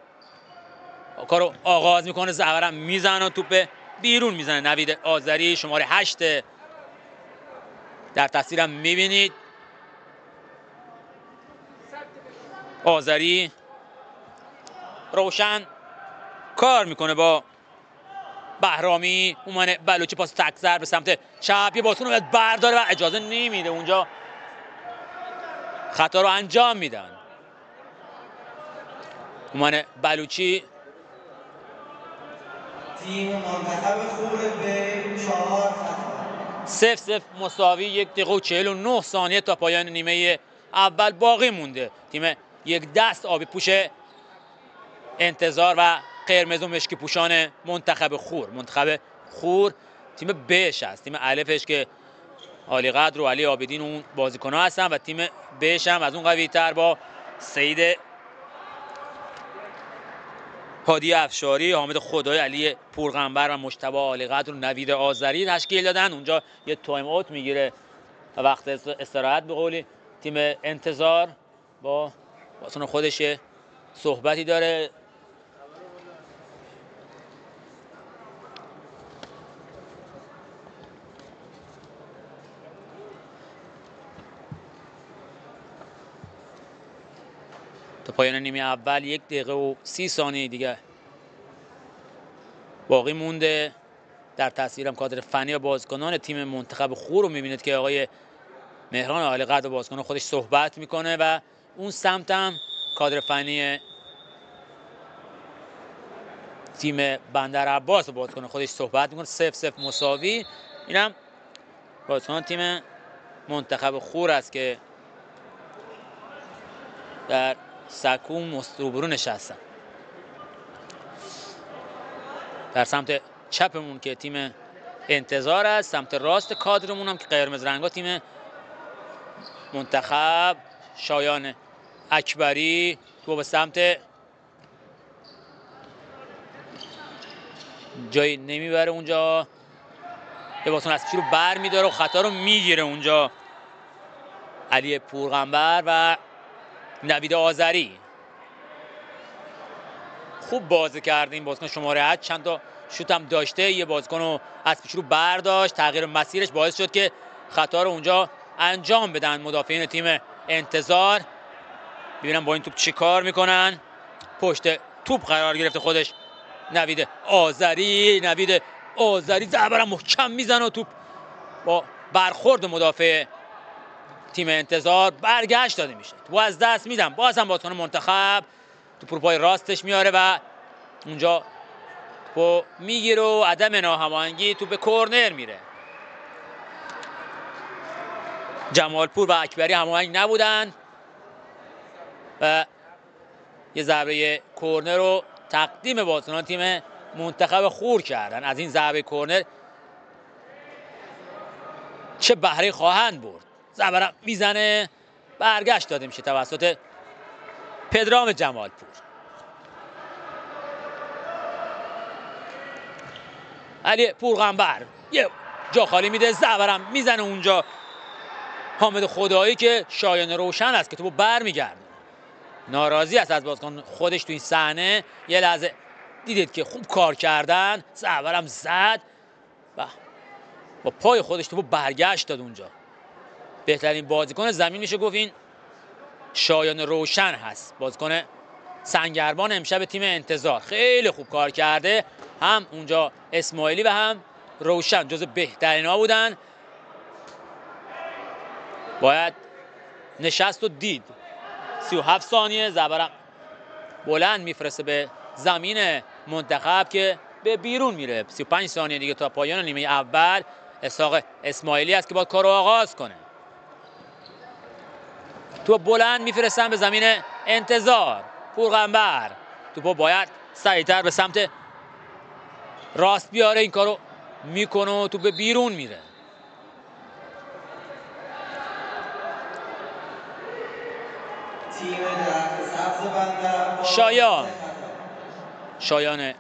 کارو آغاز میکنه، زهورم میزنه و توپ بیرون میزنه. نوید آذری شماره 8 در تصویرم میبینید. آذری روشن کار میکنه با بهرامی، هومن بلوچی پاس تک ضرب به سمت چپ، یه بازیکن رو برداره و اجازه نمیده اونجا خطا رو انجام میدن. هومن بلوچی تیم منتخب خور به 4 0-0 مساوی. 1 دقیقه و 49 ثانیه تا پایان نیمه اول باقی مونده. تیم یک دست آبی پوش انتظار و قرمز و مشکی پوشان منتخب خور. منتخب خور تیم بش است، تیم الفش که عالی قدر و علی عابدین اون بازیکن‌ها هستن و تیم بهش هم از اون قوی‌تر با سید هادی افشاری، حامد خدای، علی پورغنبر و مجتبی عالی قدر و نوید آذری تشکیل دادن. اونجا یه تایم اوت میگیره و وقت استراحت به قولی تیم انتظار با بازیکن خودش صحبتی داره. تا پایان نیمه اول 1 دقیقه و 30 ثانیه دیگه باقی مونده. در تصویرم کادر فنی و بازیکنان تیم منتخب خور رو میبینید که آقای مهران عالی قدر و بازیکن خودش صحبت میکنه و اون سمت هم کادر فنی تیم بندر عباس و بازیکن خودش صحبت میکنه. 0-0 مساوی. اینم بازیکن تیم منتخب خور است که در سکو روبرو نشستن. در سمت چپمون که تیم انتظار است، سمت راست کادرمون هم که قرمز رنگا تیم منتخب شایان اکبری تو به سمت جایی نمیبره اونجا، یه بازیکن از پیش رو بر میداره و خطا رو میگیره اونجا علی پورغنبر و نوید آذری. خوب بازی کردیم بازیکن شماره 8 چند تا شوت هم داشته، یه بازیکن رو از پیش رو برداشت، تغییر مسیرش باعث شد که خطا رو اونجا انجام بدن مدافعین تیم انتظار. ببینم با این توپ چی کار میکنن. پشت توپ قرار گرفته خودش نوید آذری زبرم محکم میزنه و توپ با برخورد مدافع تیم انتظار برگشت داده میشه. توپ از دست میدم. باز هم بازیکن منتخب توپ رو پای راستش میاره و اونجا توپ میگیره و عدم ناهماهنگی توپ به کرنر میره. جمالپور و اکبری هماهنگ نبودن و یه ضربه کرنر رو تقدیم بازیکنان تیم منتخب خور کردن. از این ضربه کرنر چه بهره خواهند برد. ضربه میزنه، برگشت داده میشه توسط پدرام جمالپور. علی پورغنبر یه جا خالی میده، ضربه میزنه اونجا حامد خدایی که شایان روشن است که توپو برمیگرده. ناراضی است از بازیکن خودش تو این صحنه. یه لحظه دیدید که خوب کار کردن، ضربه زد و با پای خودش توپو برگشت داد اونجا. بهترین بازیکن زمین میشه گفت این شایان روشن هست، بازیکن سنگربان امشب تیم انتظار. خیلی خوب کار کرده، هم اونجا اسماعیلی و هم روشن جز بهترین ها بودن. باید نشست و دید. 37 ثانیه زبرم بلند میفرسته به زمین منتخب که به بیرون میره. 35 ثانیه دیگه تا پایان نیمه اول. اسحاق اسماعیلی است که باید کارو آغاز کنه. تو بلند میفرستن به زمین انتظار. پورغنبر توپو باید سریعتر به سمت راست بیاره، این کارو میکنه و تو به بیرون میره. تیم درخت سبز بندر شایان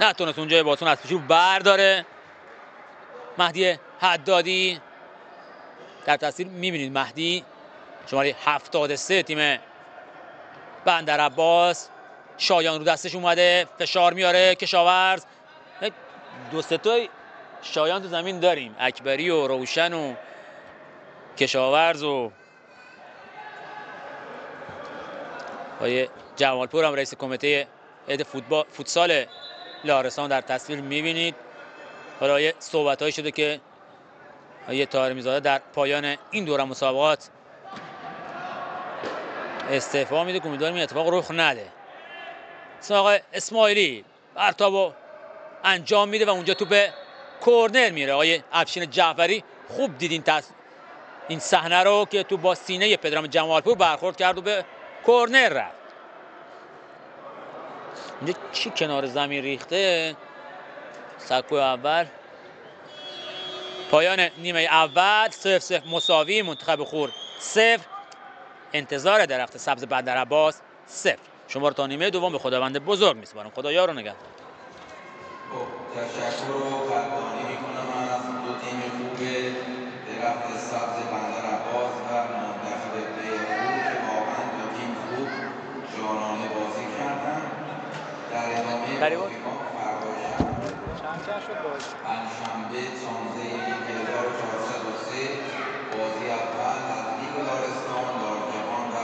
نتونست اونجا بازیکن از پیش رو برداره. مهدی حدادی در تصویر میبینید، مهدی شماره 73 تیم بندر عباس. شایان رو دستش اومده، فشار میاره کشاورز. دو سه تا شایان تو زمین داریم، اکبری و روشن و کشاورز و آقای جمالپور هم رئیس کمیته هیئت فوتسال لهرستان در تصویر میبینید. حالا یه صحبتایی شده که آقای طاهر میرزاده در پایان این دوره مسابقات استعفا میده که امیدواریم این اتفاق رخ نده. آقای اسماعیلی پرتابو انجام میده و اونجا توپ کرنر میره. آقای افشین جعفری خوب دیدین این صحنه رو که تو با سینه پدرام جمالپور برخورد کرد و به کرنر رفت. اینجا چی کنار زمین ریخته؟ سکو اول پایان نیمه اول 0-0 مساوی. منتخب خور 0، انتظار درخت سبز بندرعباس 0. شما رو تا نیمه دوم به خداوند بزرگ میسپارم. خدا یار و نگهدار. تشکر و قدردانی میکنم از دو تیم خوب درخت سبز بندرعباس و منتخب خور که واقعا دو تیم خوب جانانه بازی کردن. در ادامه بازیکن فردا پنجشنبه 16/1403 بازی اول از لیگ لارستان لارجوان و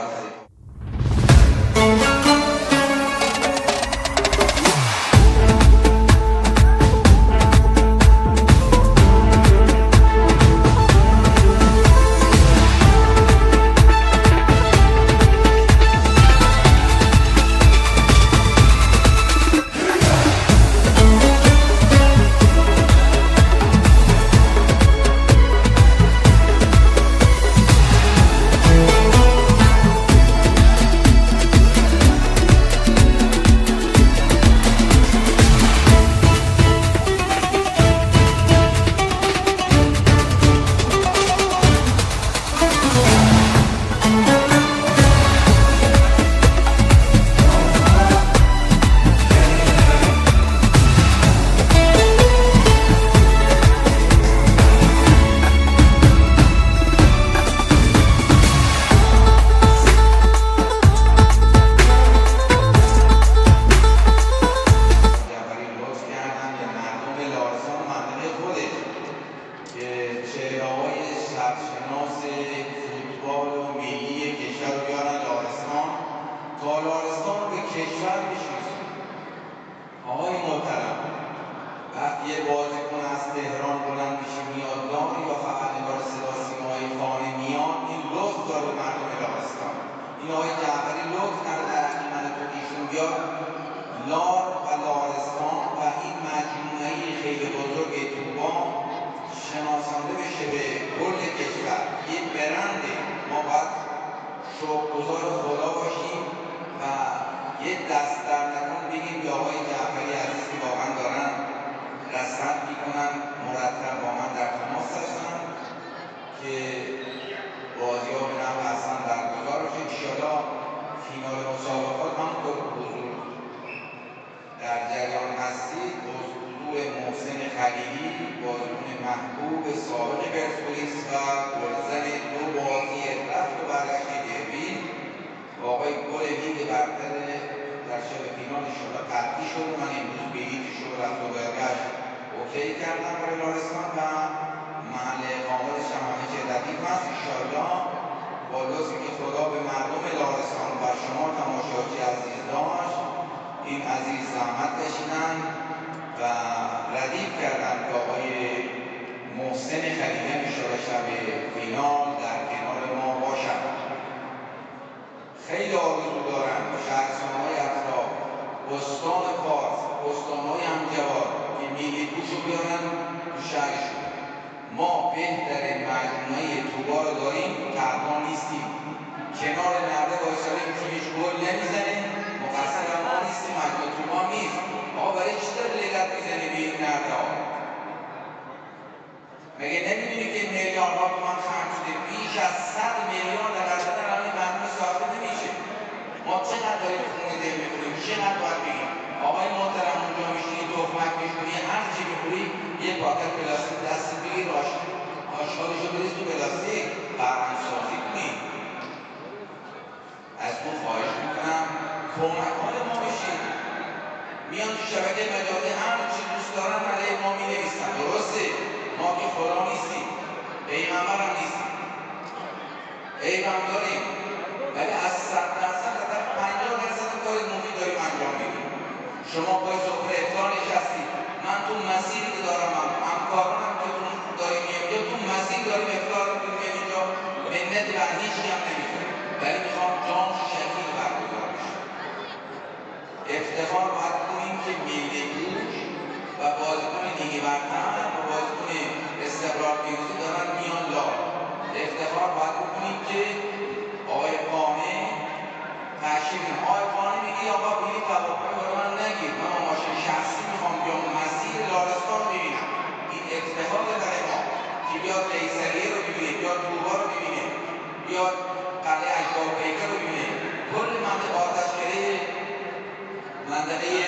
منطقه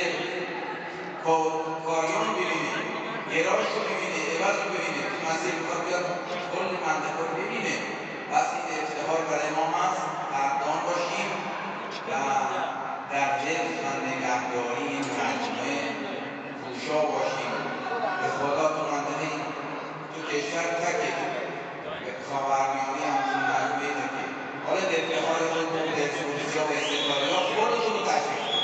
کاریون رو ببینه، گراش رو ببینه، عوض رو ببینه، تو مسیر میخواد بیاد کل منطقه رو ببینه. پس این افتخار برای ما هست، قدردان باشیم و در حفظ و نگهداری این مجموعه روشا باشیم. به خدا تو منطقه تو کشور تکه، به خاورمیانه هم تو مجموعه تکه. حالا افتخارتون به پرسپولیسیا و استقلالیا خودتون رو تشریف کنید.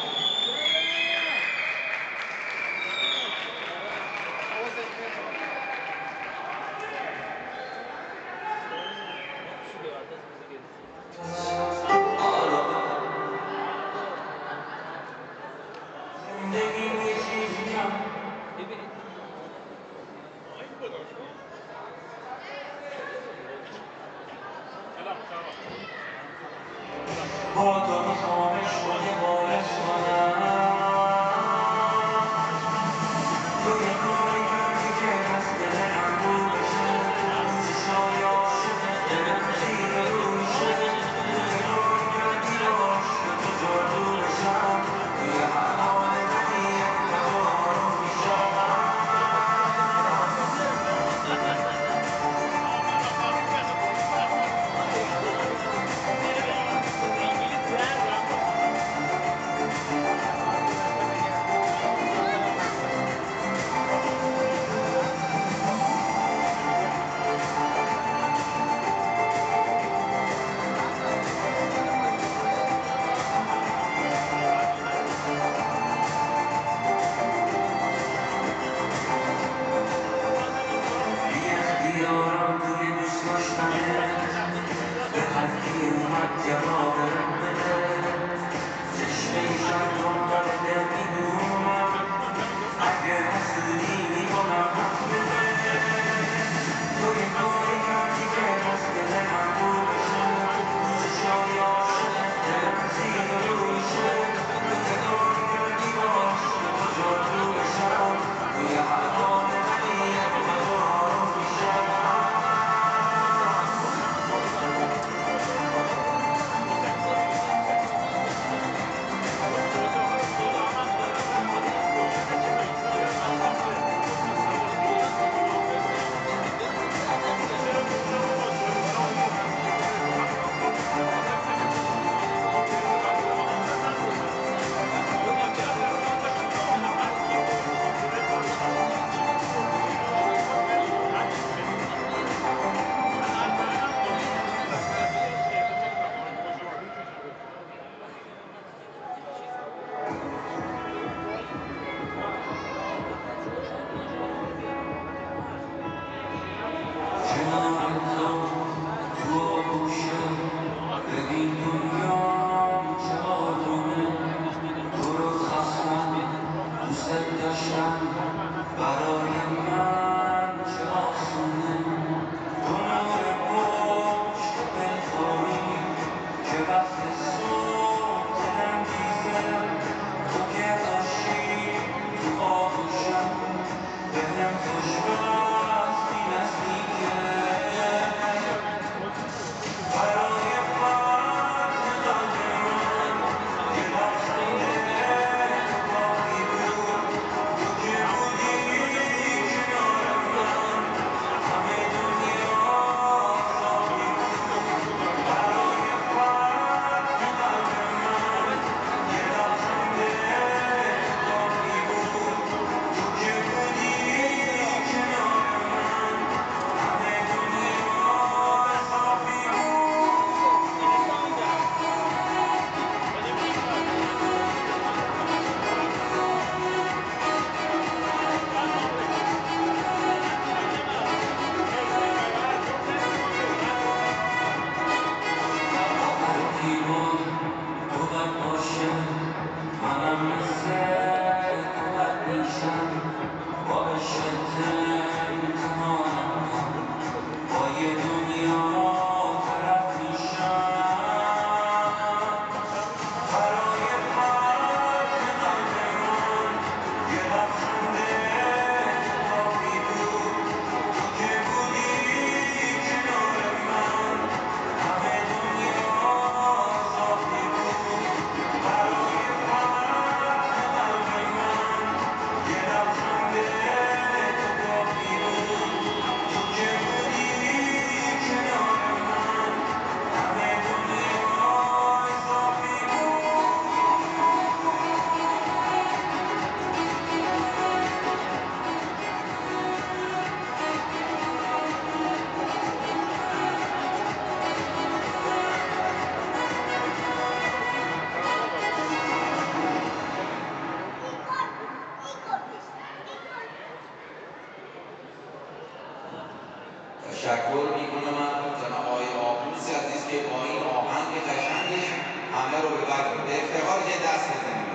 صحنه رو به افتخار یه دست بزنید.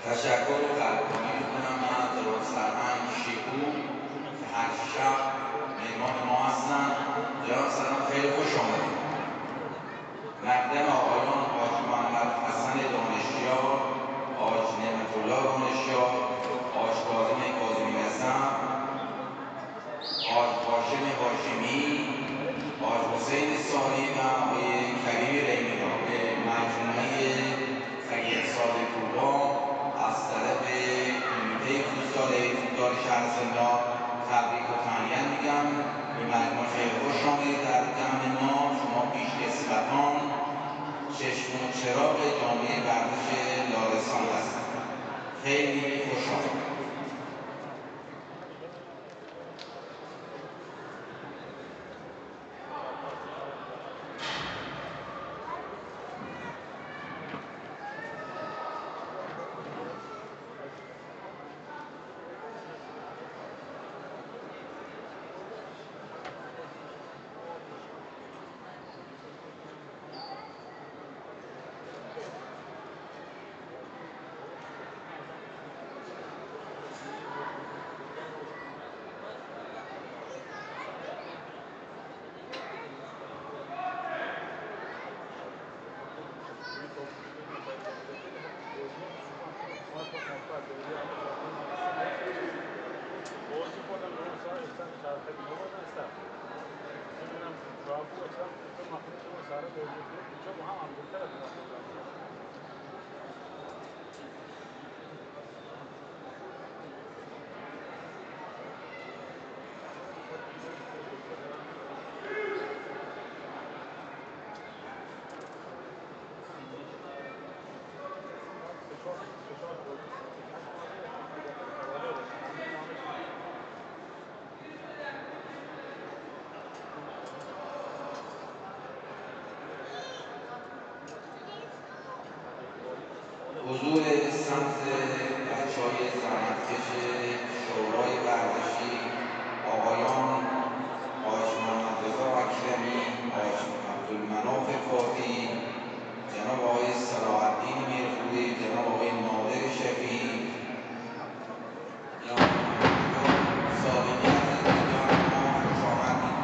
تشکر و قدردانی میکنم از جناب سرهنگ شیپور که هر شب مهمان ما هستن. جناب سرهنگ خیلی خوش آمدید. مقدم آقایان حاج محمد حسن دانشیار، حاج نعمت الله دانشیار، حاج کاظم کاظمی نسب، حاج هاشم هاشمی، حاج حسین صالحی و آقای کریم ریمینا به مجموعه خیرسال طوبا از طرف کمیته فوتبال شهر سندان تبریک و تهنیت میگم. به مجموعه خیلی خوش آمدید. در جمع ما شما پیشکسوتان چشم و چراغ جامعه ورزش لارستان هستید. خیلی خوش آمدید. حضور سمت بچه‌های زحمتکش شورای ورزشی آقایان حاج محمد رضا اکرمی، حاج عبدالمناف فاتی، جناب آقای صلاح الدین میرپوری، جناب آقای نادر شفیعی، جناب صادقی عزیز به جمع ما خوش آمدید.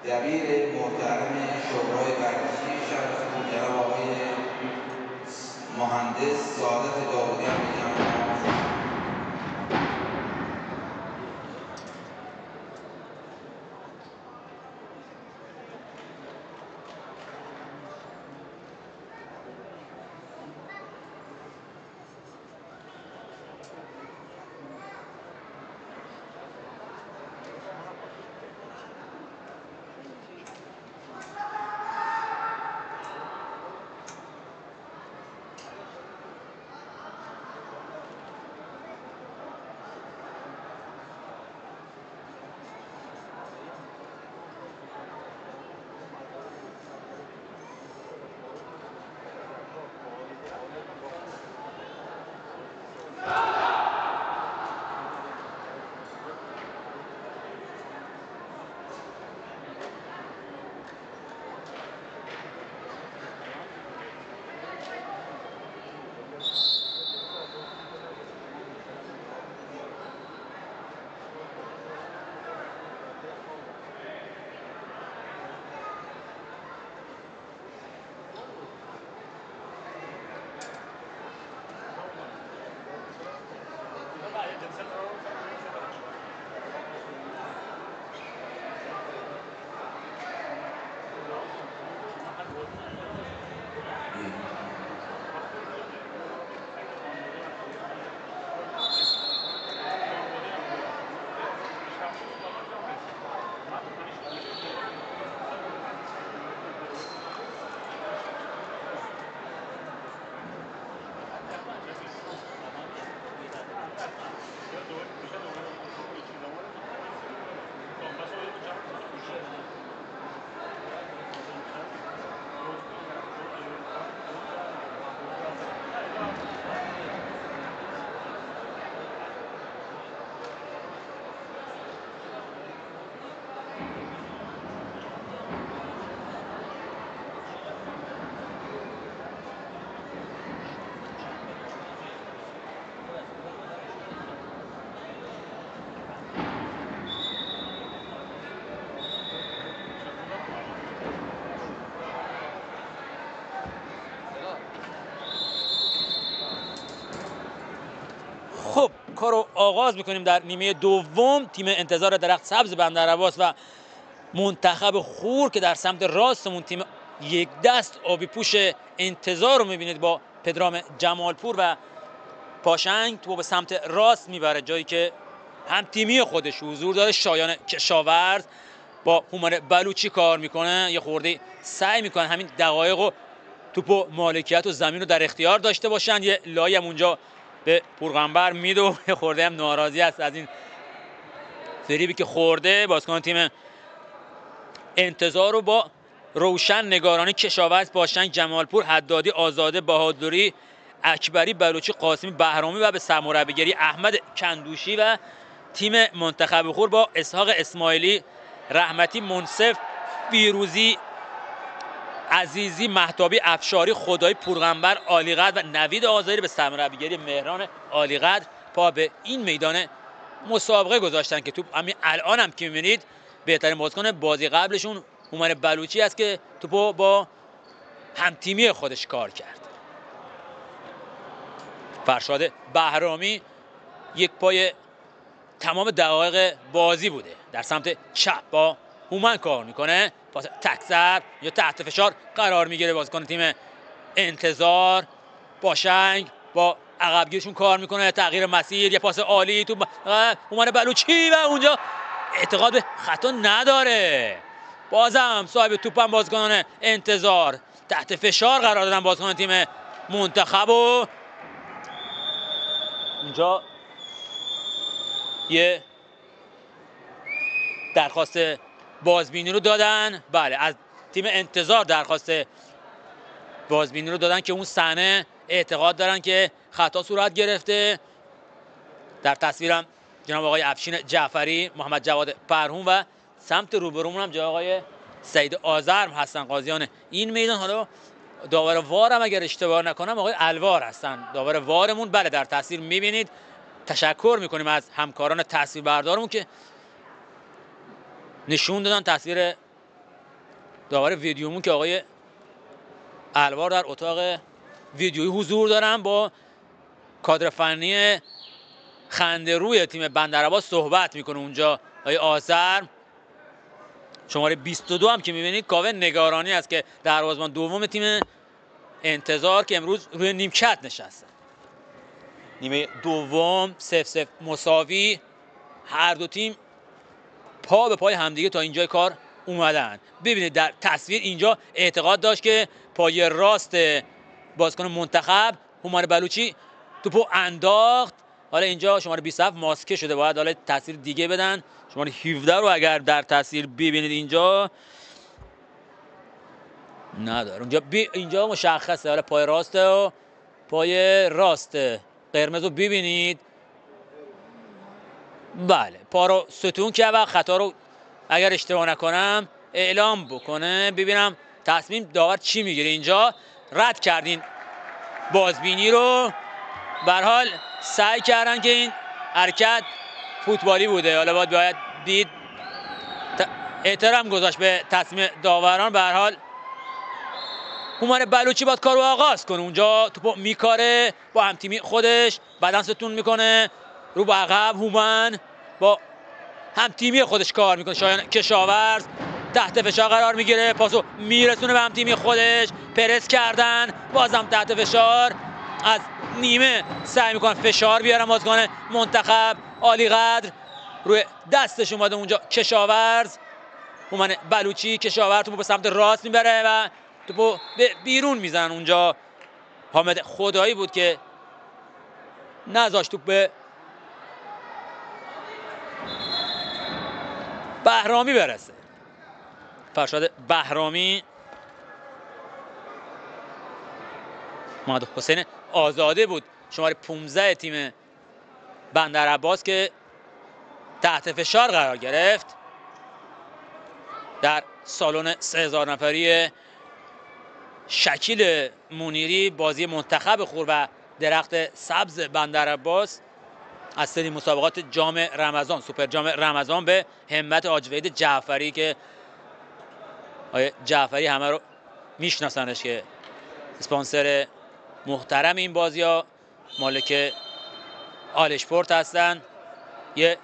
دبیر محترم شورای ورزشی شهرستان جناب آقای مهندس سعادت داودی هم به جمع ما خوش آمدید. کار رو آغاز میکنیم در نیمه دوم. تیم انتظار درخت سبز بندرعباس و منتخب خور که در سمت راستمون تیم یک دست آبی پوش انتظار رو میبینید با پدرام جمالپور و پاشنگ تو به سمت راست میبره، جایی که هم تیمی خودش حضور داره. شایان کشاورز با هومن بلوچی کار میکنه، یه خورده سعی میکنه همین دقایق و توپو مالکیت و زمین رو در اختیار داشته باشن. یه لایی هم اونجا به پورغنبر میده و یه خورده هم ناراضی است از این فریبی که خورده. بازیکن تیم انتظار رو با روشن، نگارانی، کشاورز، پاشنگ، جمالپور، حدادی، آزاده، بهادری، اکبری، بلوچی، قاسمی، بهرامی و به سرمربیگری احمد کندوشی و تیم منتخب خور با اسحاق اسماعیلی، رحمتی، منصف، فیروزی، عزیزی، مهتابی، افشاری، خدایی، پورغنبر، عالیقدر و نوید آذری به سرمربیگری مهران عالیقدر پا به این میدان مسابقه گذاشتن که توپ همین الان هم که می‌بینید بهترین بازیکن بازی قبلشون هومن بلوچی است که توپو با همتیمی خودش کار کرد. فرشاد بهرامی یک پای تمام دقایق بازی بوده، در سمت چپ با هومن کار میکنه، پاس تک‌ضرب یا تحت فشار قرار میگیره بازیکن تیم انتظار. باشنگ با عقبگیرشون کار میکنه، تغییر مسیر، یه پاس عالی تو هومن بلوچی و اونجا اعتقاد به خطا نداره. بازم صاحب توپم بازیکنان انتظار تحت فشار قرار دادن بازیکن تیم منتخب و اونجا یه درخواست بازبینی رو دادن. بله، از تیم انتظار درخواست بازبینی رو دادن که اون صحنه اعتقاد دارن که خطا صورت گرفته. در تصویرم جناب آقای افشین جعفری، محمد جواد پرهون و سمت روبرومون هم جناب آقای سعید آذر هستن، قاضیان این میدان. حالا داور وارم اگر اشتباه نکنم آقای الوار هستن، داور وارمون. بله، در تصویر میبینید. تشکر میکنیم از همکاران تصویربردارمون که نشون دادن تصویر داور ویدیومون که آقای الوار در اتاق ویدیویی حضور دارن، با کادر فنی خنده روی تیم بندرعباس صحبت میکنه. اونجا آقای آذر شماره 22 هم که میبینید کاوه نگارانی است که دروازه‌بان دوم تیم انتظار که امروز روی نیمکت نشسته. نیمه دوم 0-0 مساوی، هر دو تیم پا به پای همدیگه تا اینجای کار اومدن. ببینید در تصویر اینجا اعتقاد داشت که پای راست بازیکن منتخب هومن بلوچی توپو انداخت. حالا اینجا شماره 27 ماسکه شده، باید حالا تصویر دیگه بدن. شماره 17 رو اگر در تصویر ببینید اینجا نداره، اینجا مشخصه. حالا پای راست و پای راست قرمز رو ببینید. بله، پا رو ستون که و خطا رو اگر اشتباه نکنم اعلام بکنه. ببینم تصمیم داور چی میگیره. اینجا رد کردین بازبینی رو، به هر حال سعی کردن که این حرکت فوتبالی بوده. حالا باید دید، احترام گذاشت به تصمیم داوران. به هر حال هومن بلوچی باید کارو آغاز کنه. اونجا توپو میکاره با همتیمی خودش، بدن ستون میکنه رو به عقب. هومن با همتیمی خودش کار میکنه. شایان کشاورز تحت فشار قرار میگیره، پاسو میرسونه به همتیمی خودش. پرس کردن، بازم تحت فشار از نیمه سعی میکنن فشار بیارن بازیکن منتخب. عالیقدر روی دستش اومده اونجا کشاورز. هومن بلوچی، کشاورز توپو به سمت راست میبره و توپو به بیرون میزنن. اونجا حامد خدایی بود که نذاشت توپ به بهرامی برسه. فرشاد بهرامی، محمد حسین آزاده بود شماره 15 تیم بندرعباس که تحت فشار قرار گرفت در سالن 3000 نفری شکیل منیری. بازی منتخب خور و درخت سبز بندرعباس از سری مسابقات جام رمضان، سوپر جام رمضان، به همت حاج وحید جعفری که آقای جعفری همه رو میشناسنش که اسپانسر محترم این بازی ها، مالک آلشپورت هستن، یه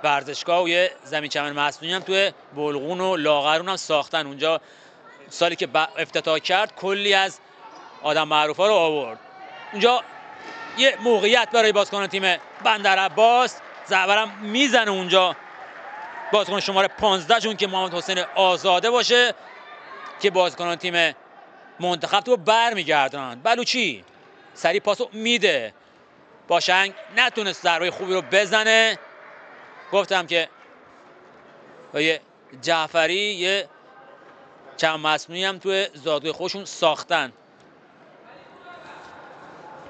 ورزشگاه و یه زمین چمن مصنوعی هم توی بلغون و لاغرون هم ساختن. اونجا سالی که افتتاح کرد کلی از آدم معروفا رو آورد. اونجا یه موقعیت برای بازیکن تیم بندرعباس، ضربه‌ام میزنه اونجا بازیکن شماره 15 شون که محمد حسین آزاده باشه که بازیکن تیم منتخب تو برمیگردونن. بلوچی سری پاسو میده، باشنگ نتونست ضربه خوبی رو بزنه. گفتم که یه جعفری یه چمن مصنوعی هم توی زادگاه خودشون ساختن.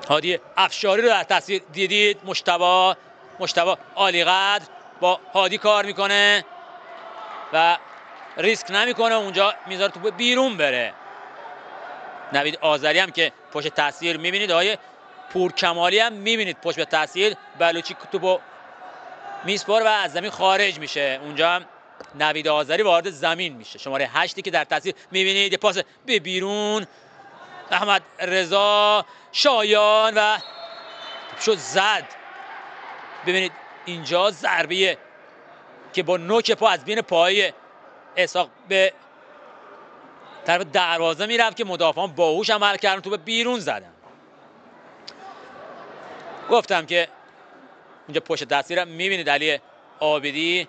هادی افشاری رو در تصویر دیدید، مجتبی عالیقدر با هادی کار میکنه و ریسک نمیکنه، اونجا میذاره توپ بیرون بره. نوید آذری هم که پشت تصویر میبینید، آقای پورکمالی هم میبینید پشت به تصویر، بلوچی توپو میسپاره و از زمین خارج میشه. اونجا هم نوید آذری وارد زمین میشه، شماره 8 که در تصویر میبینید. یه پاس به بیرون، احمد رضا شایان و شد زد. ببینید اینجا ضربه که با نوک پا از بین پای اسحاق به طرف دروازه میرفت که مدافعان باهوش عمل کردن، تو به بیرون زدن. گفتم که اینجا پشت تصویرم میبینید علی عابدی،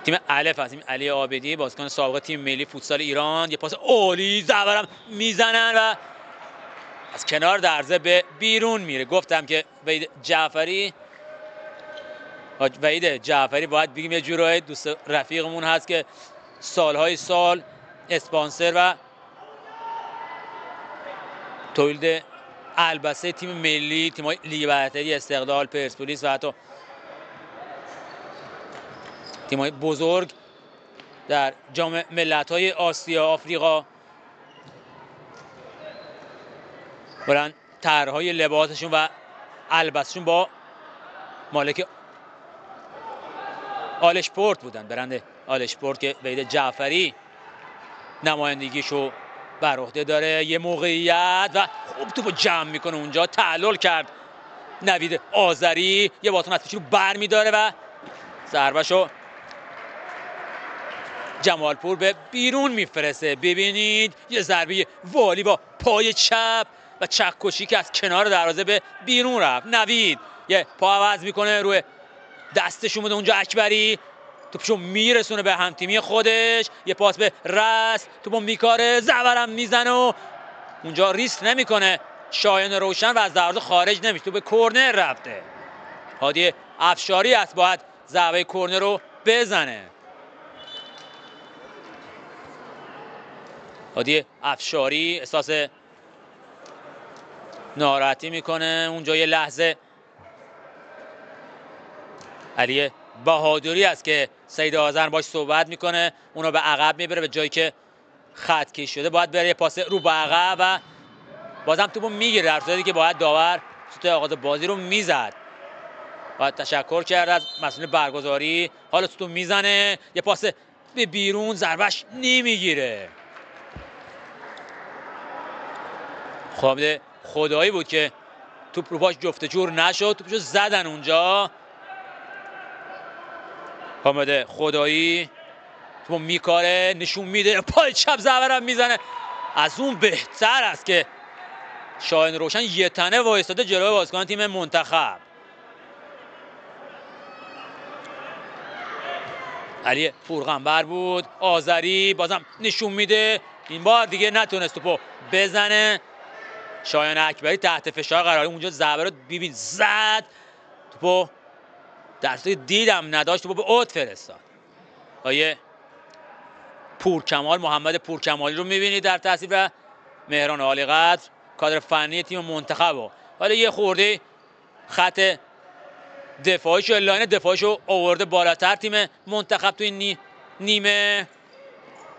تیم الف هست، تیم علی عابدی بازیکن سابق تیم ملی فوتسال ایران. یه پاس عالی، ضربه‌ام میزنن و از کنار دروازه به بیرون میره. گفتم که وحید جعفری باید بگیم یه جورایی دوست رفیقمون هست که سالهای سال اسپانسر و تولید البسه تیم ملی، تیم‌های لیگ برتری، استقلال، پرسپولیس و حتی تیم‌های بزرگ در جام ملت‌های آسیا، آفریقا برن طرح‌های لباسشون و البسشون با مالک آلشپورت بودن، برند آلشپورت که وحید جعفری نمایندگیشو بر عهده داره. یه موقعیت و خوب توپو جمع میکنه، اونجا تعلل کرد نوید آذری، یه باتون از پیچ رو بر میداره و ضربهشو جمالپور به بیرون میفرسته. ببینید یه ضربه والی با پای چپ و چکشی که از کنار دروازه به بیرون رفت. نوید یه پا عوض میکنه، روی دستش اومده اونجا اکبری، توپشو میرسونه به همتیمی خودش، یه پاس به رست، توپو میکاره، ضربه‌ام میزنه و اونجا ریسک نمیکنه شایان روشن و از دروازه خارج نمیشه، تو به کرنر رفته. هادی افشاری است باید ضربه کرنر رو بزنه. هادی افشاری احساس ناراحتی میکنه اونجا. یه لحظه علی بهادری است که سید آذر باش صحبت میکنه، اونو به عقب میبره به جایی که خط کش شده، باید بره یه پاس رو به عقب و بازم توپو میگیره، در صورتی که باید داور سوت آغاز بازی رو میزد. باید تشکر کرد از مسئول برگزاری. حالا توپو میزنه، یه پاس به بیرون، ضربهش نمیگیره. حامد خدایی بود که توپ رو پاش جفت جور نشد، توپشو زدن اونجا. حامد خدایی توپو میکاره، نشون میده، پای چپ ضربه‌ام میزنه. از اون بهتر است که شاهین روشن یه تنه وایستاده جلوی بازیکن تیم منتخب. علی پورغنبر بود، آذری بازم نشون میده، این بار دیگه نتونست توپو بزنه. شایان اکبری تحت فشار قرار، اونجا ضربه رو ببین زد، توپو در صورتی دیدم نداشت، توپو به اوت فرستاد. آیه پورکمال، محمد پورکمالی رو میبینید در تصویر و مهران عالیقدر کادر فنی تیم منتخب. حالا یه خورده خط دفاعیشو، لاین دفاعیشو آورده بالاتر تیم منتخب توی این نیمه،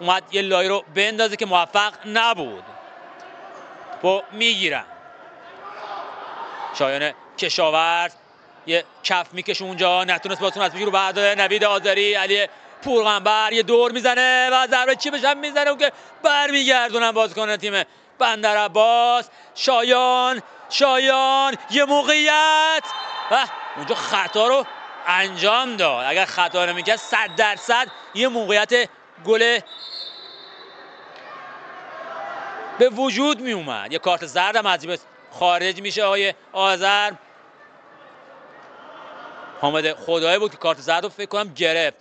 اومد یه لای رو بندازه که موفق نبود. با میگیرن شایان کشاورز یه کف میکشه اونجا، نتونست باتون از پیش رو برداره. نوید آذری، علی پورغنبر یه دور میزنه و ضربه چی بشم میزنه اون که برمیگردونن بازیکن تیم بندرعباس. شایان شایان یه موقعیت و اونجا خطا رو انجام داد. اگر خطا نمی‌کرد 100% یه موقعیت گل به وجود می اومد. یه کارت زرد هم از خارج میشه آقای آذر. حامد خدایی بود که کارت زرد رو فکر کنم گرفت.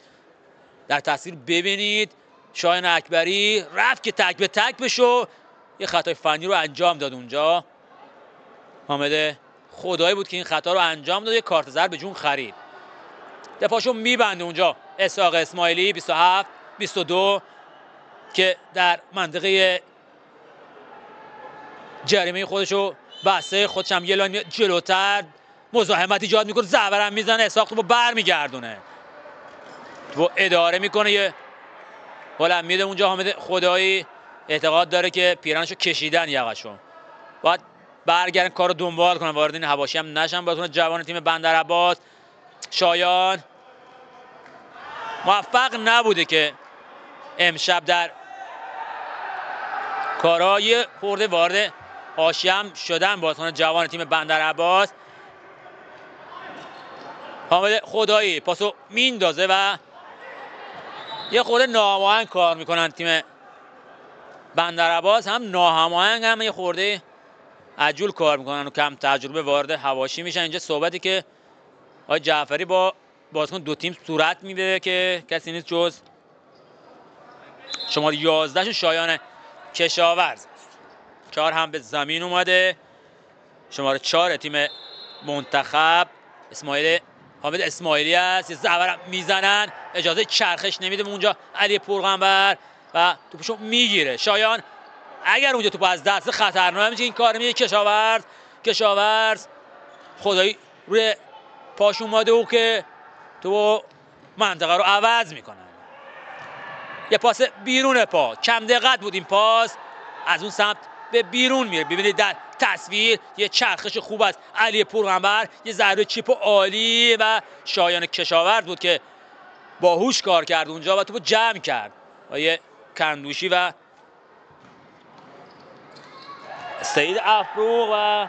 در تصویر ببینید شایان اکبری رفت که تک به تک بشو، یه خطای فنی رو انجام داد اونجا. حامد خدایی بود که این خطا رو انجام داد، یه کارت زرد به جون خرید. دفاعشو میبنده اونجا اسحاق اسماعیلی 27-22 که در منطقه جریمه خودشو بسته، خودش هم یه لاین جلوتر مزاحمت ایجاد میکنه، زبرم میزنه، اسحاق تو برمیگردونه، تو اداره میکنه، یه گل میده اونجا. حامد خدایی اعتقاد داره که پیرانشو کشیدن یقشو، باید برگردن کارو دنبال کنن، وارد این حواشی هم نشن. بازیکن جوان تیم بندرعباس شایان موفق نبوده که امشب در کارهای خورده وارد حاشیه هم شدن بازیکن جوان تیم بندرعباس. حامد خدایی پاسو میندازه و یه خورده ناهماهنگ کار میکنن تیم بندرعباس، هم ناهماهنگ هم یه خورده عجول کار میکنن و کم تجربه وارد حواشی میشن. اینجا صحبتی که آقای جعفری با بازیکن دو تیم صورت میده که کسی نیست جز شماره 11 شایان کشاورز. 4 هم به زمین اومده. شماره 4 تیم منتخب حامد اسماعیلی است. یه زبرم میزنن، اجازه چرخش نمیده اونجا علی پورغنبر و توپشو میگیره. شایان اگر اونجا توپ از دست خطرناک میشه، این کار میشه کشاورز خدایی روی پاش اومده و که تو منطقه رو عوض میکنن. یه پاس بیرون پا، کم دقت بود این پاس، از اون سمت به بیرون میره. ببینید در تصویر یه چرخش خوب است علی پورغنبر، یه ضربه چیپ عالی و شایان کشاورز بود که باهوش کار کرد اونجا و توپو جمع کرد و یه کندوشی و سعید افروغ و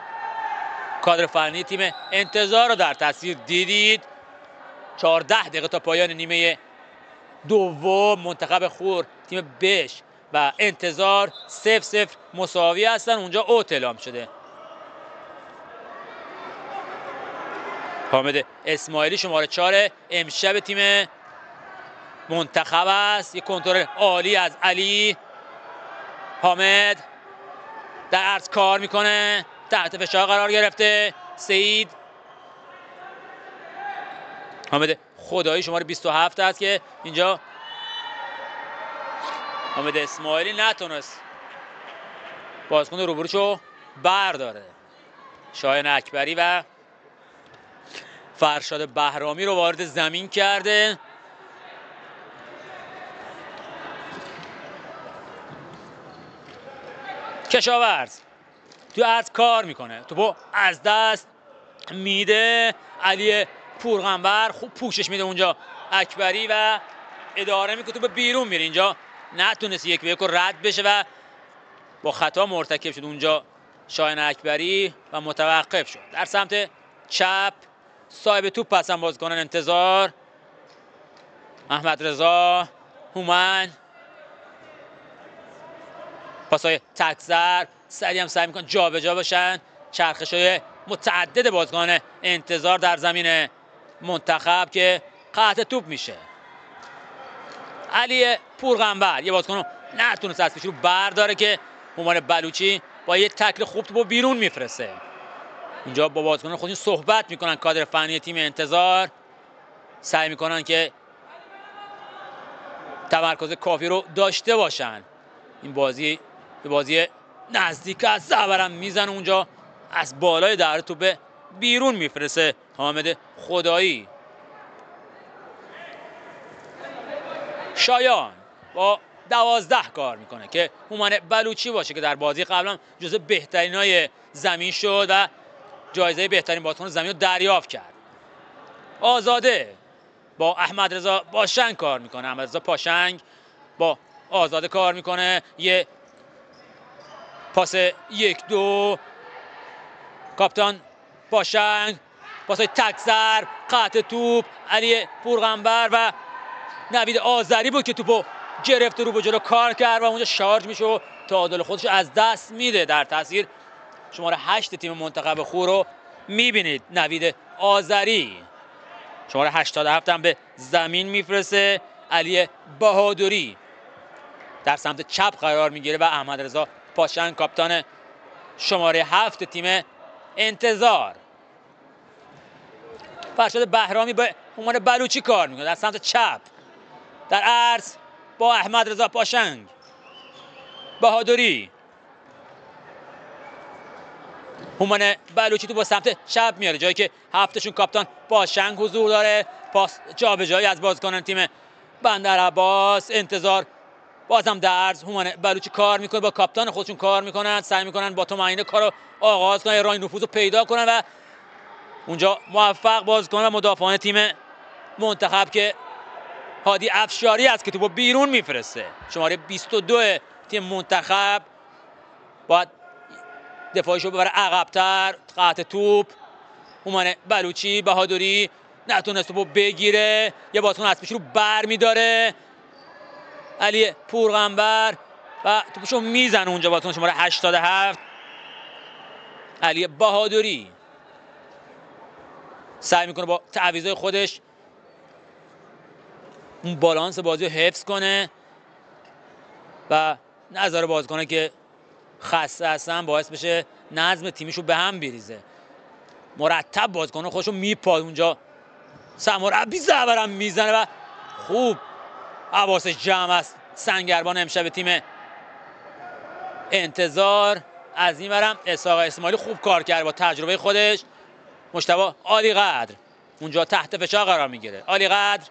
کادر فنی تیم انتظار رو در تصویر دیدید. 14 دقیقه تا پایان نیمه دوم، منتخب خور تیم بش و انتظار 0-0 مساوی هستن. اونجا اوت اعلام شده. حامد اسماعیلی شماره 4 امشب تیم منتخب است. یک کنترل عالی از علی. حامد در عرض کار میکنه، تحت فشار قرار گرفته سعید. حامد خدایی شماره 27 است که اینجا حامد اسماعیلی نتونست بازیکن روبروشو برداره. شایان اکبری و فرشاد بهرامی رو وارد زمین کرده. کشاورز تو عرض کار میکنه، توپو از دست میده. علی پورغنبر خوب پوشش میده اونجا اکبری و اداره میکنه، توپ بیرون میره. اینجا نتونست 1-1 رو رد بشه و با خطا مرتکب شد اونجا شایان اکبری و متوقف شد. در سمت چپ صاحب توپ هستن بازیکنان انتظار، احمد رضا، هومن. پاسای تک‌ضرب سریع هم سعی میکنن جابجا بشن. چرخش‌های متعدد بازیکن انتظار در زمین منتخب که قطع توپ میشه. علی پورغنبر یه بازیکن نتونست از پیش رو برداره که هومان بلوچی با یه تکل خوب توپو بیرون میفرسته. اینجا با بازیکنان خودشون صحبت میکنن کادر فنی تیم انتظار، سعی میکنن که تمرکز کافی رو داشته باشن. این بازی به بازی نزدیک است. زبرم میزنه اونجا از بالای در توپ بیرون میفرسته حامد خدایی. شایان با 12 کار میکنه که هومن بلوچی باشه که در بازی قبلا جزو بهترینای زمین شد و جایزه بهترین بازیکن زمین رو دریافت کرد. آزاده با احمد رضا پاشنگ کار میکنه. احمد رضا پاشنگ با آزاده کار میکنه. یه پاس 1-2 کاپتان پاشنگ، پاسای تک ضرب، قطع توپ، علی پورغنبر و نوید آذری بود که توپو گرفت رو به جلو کار کرد و اونجا شارژ میشه و تعادل خودش از دست میده. در تاثیر شماره 8 تیم منتخب خور رو میبینید. نوید آذری شماره 87 هم به زمین میفرسته. علی بهادری در سمت چپ قرار میگیره و احمد رضا پاشنگ کاپتان شماره 7 تیم انتظار. فرشاد بهرامی به عنوان بلوچی کار میکنه در سمت چپ، در عرض با احمد رضا پاشنگ. بهادری، هومن بلوچی تو با سمت چپ میاره، جایی که هفتشون کاپتان پاشنگ حضور داره. پاس جابجایی از بازیکنان تیم بندرعباس انتظار. بازم در عرض هومن بلوچی کار میکنه، با کاپتان خودشون کار میکنن، سعی میکنن با تومنینه کارو آغاز کنن، راه نفوذ رو پیدا کنن و اونجا موفق بازیکنان و مدافعان تیم منتخب که هادی افشاری است که توپو بیرون میفرسته. شماره 22 تیم منتخب باید دفاعیشو ببره عقب‌تر. قطع توپ، هومن بلوچی. بهادری نتونست توپو بگیره، یه بازیکن از پیش رو بر میداره. علی پورغنبر و توپشو میزنه اونجا بازیکن شماره 87 علی بهادری. سعی میکنه با تعویضای خودش اون بالانس بازی رو حفظ کنه و نظر بازیکنه که خسته هستن باعث بشه نظم تیمیشو به هم بریزه. مرتب بازیکن خودشو میپاد اونجا. سرمربی زبرم میزنه و خوب حواسش جمع است سنگربان امشب تیم انتظار. از این ورم اسحاق اسماعیلی خوب کار کرد با تجربه خودش. مجتبی عالی قدر اونجا تحت فشار قرار میگیره. عالی قدر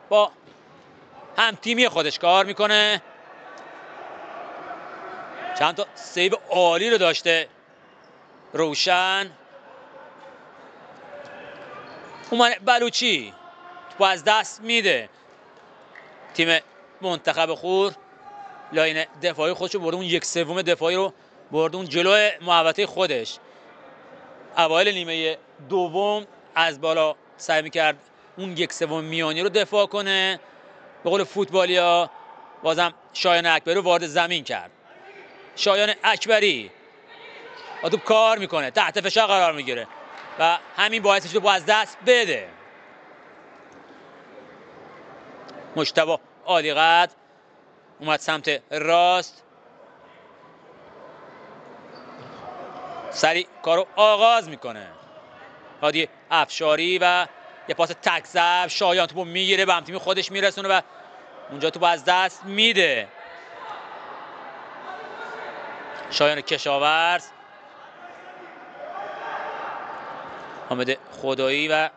با هم تیمی خودش کار میکنه. چند تا سیو عالی رو داشته روشن. هومن بلوچی توپ از دست میده. تیم منتخب خور لاین دفاعی خودشو برده، اون 1/3 دفاعی رو برده اون جلو محوطه خودش. اوایل نیمه دوم از بالا سعی میکرد اون 1/3 میانی رو دفاع کنه. به قول فوتبالیا بازم شایان اکبری رو وارد زمین کرد. شایان اکبری با توپ کار میکنه، تحت فشار قرار میگیره و همین باعث میشه توپ از دست بده. مجتبی عالی قدر اومد سمت راست، سریع کارو آغاز میکنه. هادی افشاری و یه پاس تک ضرب. شایان توپو میگیره، به هم تیم خودش میرسونه و اونجا توپ از دست میده. شایان کشاورز، حامد خدایی و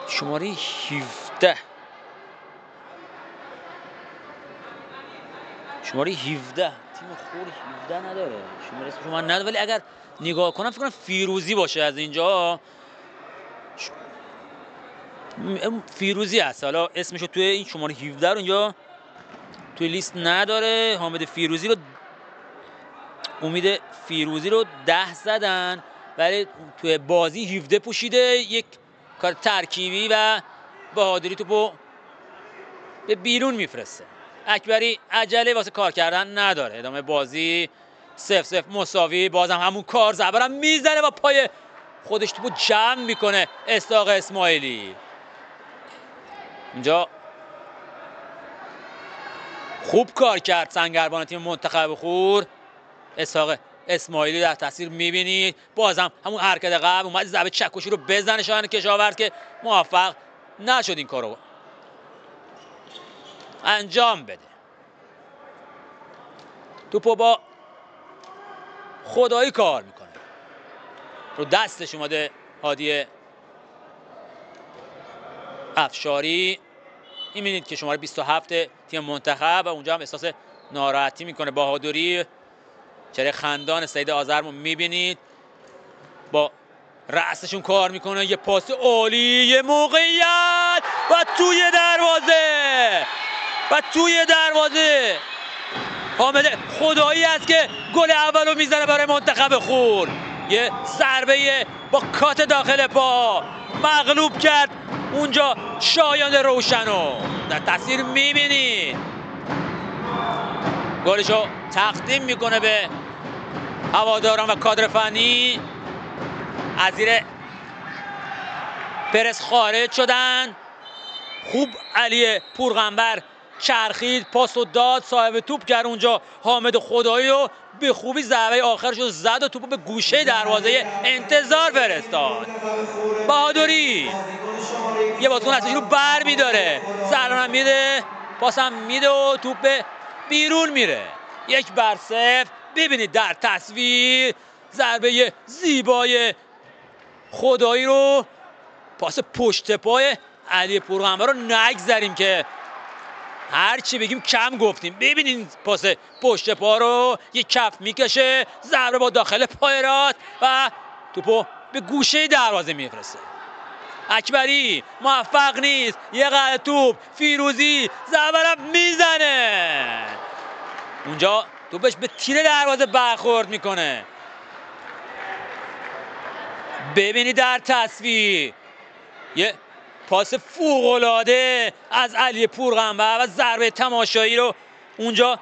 شماره 17 تیم خور 17 نداره، شماره اسمش من نداره، ولی اگر نگاه کنم فکر کنم فیروزی باشه. از اینجا فیروزی هست، حالا اسمشو توی این شماره 17 رو اینجا توی لیست نداره. حامد فیروزی رو، امید فیروزی رو 10 زدن ولی توی بازی 17 پوشیده. یک کار ترکیبی و بهادری توپو به بیرون میفرسته. اکبری عجله واسه کار کردن نداره. ادامه بازی 0-0 مساوی. بازم همون کار زبرم میزنه و پای خودش توپو جمع میکنه اسحاق اسماعیلی. اینجا خوب کار کرد سنگربان تیم منتخب خور. اسحاق اسماعیلی در تاثیر میبینید. بازم همون حرکت قبل اومد ضربه چکشی رو بزنه شایان کشاورز که موفق نشد این کارو انجام بده. توپو با خدایی کار میکنه، رو دستش اومده هادی افشاری. میبینید که شماره 27 تیم منتخب و اونجا هم احساس ناراحتی میکنه. بهادری چهره خندان سید آذر رو میبینید با رأسشون کار میکنه. یه پاس عالی، یه موقعیت و توی دروازه حامد خدایی است که گل اولو میزنه برای منتخب خور. یه ضربه با کات داخل پا مغلوب کرد اونجا شایان روشنو. در تصویر میبینید گلشو تقدیم میکنه به هواداران و کادر فنی. از زیر پرس خارج شدن. خوب علی پورغنبر چرخید، پاس و داد، صاحب توپ کرد اونجا حامد خدایی رو به خوبی ضربه آخرش رو زد و توپ به گوشه دروازه انتظار فرستاد. بهادری یه بازیکن هستش رو بر میداره، زرانم میده، پاسم میده و توپ به بیرون میره. 1-0. ببینید در تصویر ضربه زیبای خدایی رو، پاس پشت پای علی پورغنبر رو نگذاریم که هر چی بگیم کم گفتیم. ببینید پاس پشت پا رو، یک کف میکشه، ضربه با داخل پای راست و توپو به گوشه دروازه میفرسته. اکبری موفق نیست، یه قطع توپ، فیروزی ضربه میزنه، اونجا توپش به تیر دروازه برخورد میکنه. ببینید در تصویر یه پاس فوق‌العاده از علی پورغنبر و ضربه تماشایی رو اونجا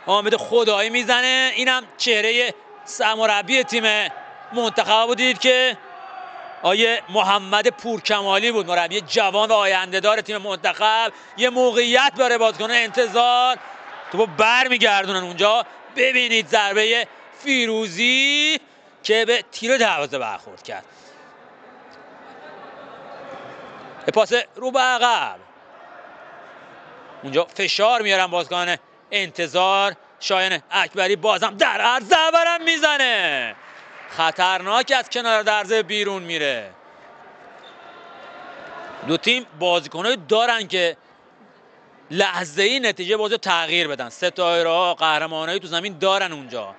حامد خدایی میزنه. اینم چهره سرمربی تیم منتخب بودید که آیه محمد پورکمالی بود، مربی جوان و آینده‌دار تیم منتخب. یه موقعیت برای بازیکن انتظار، توپو برمیگردونن اونجا. ببینید ضربه فیروزی که به تیر دروازه برخورد کرد. پاس رو به عقب، اونجا فشار میارن بازیکن انتظار. شایان اکبری بازم در عرض ضربه میزنه، خطرناک از کنار دروازه بیرون میره. دو تیم بازیکنایی دارن که لحظه‌ای نتیجه بازی تغییر بدن. ستاره‌ها، قهرمانایی تو زمین دارن اونجا.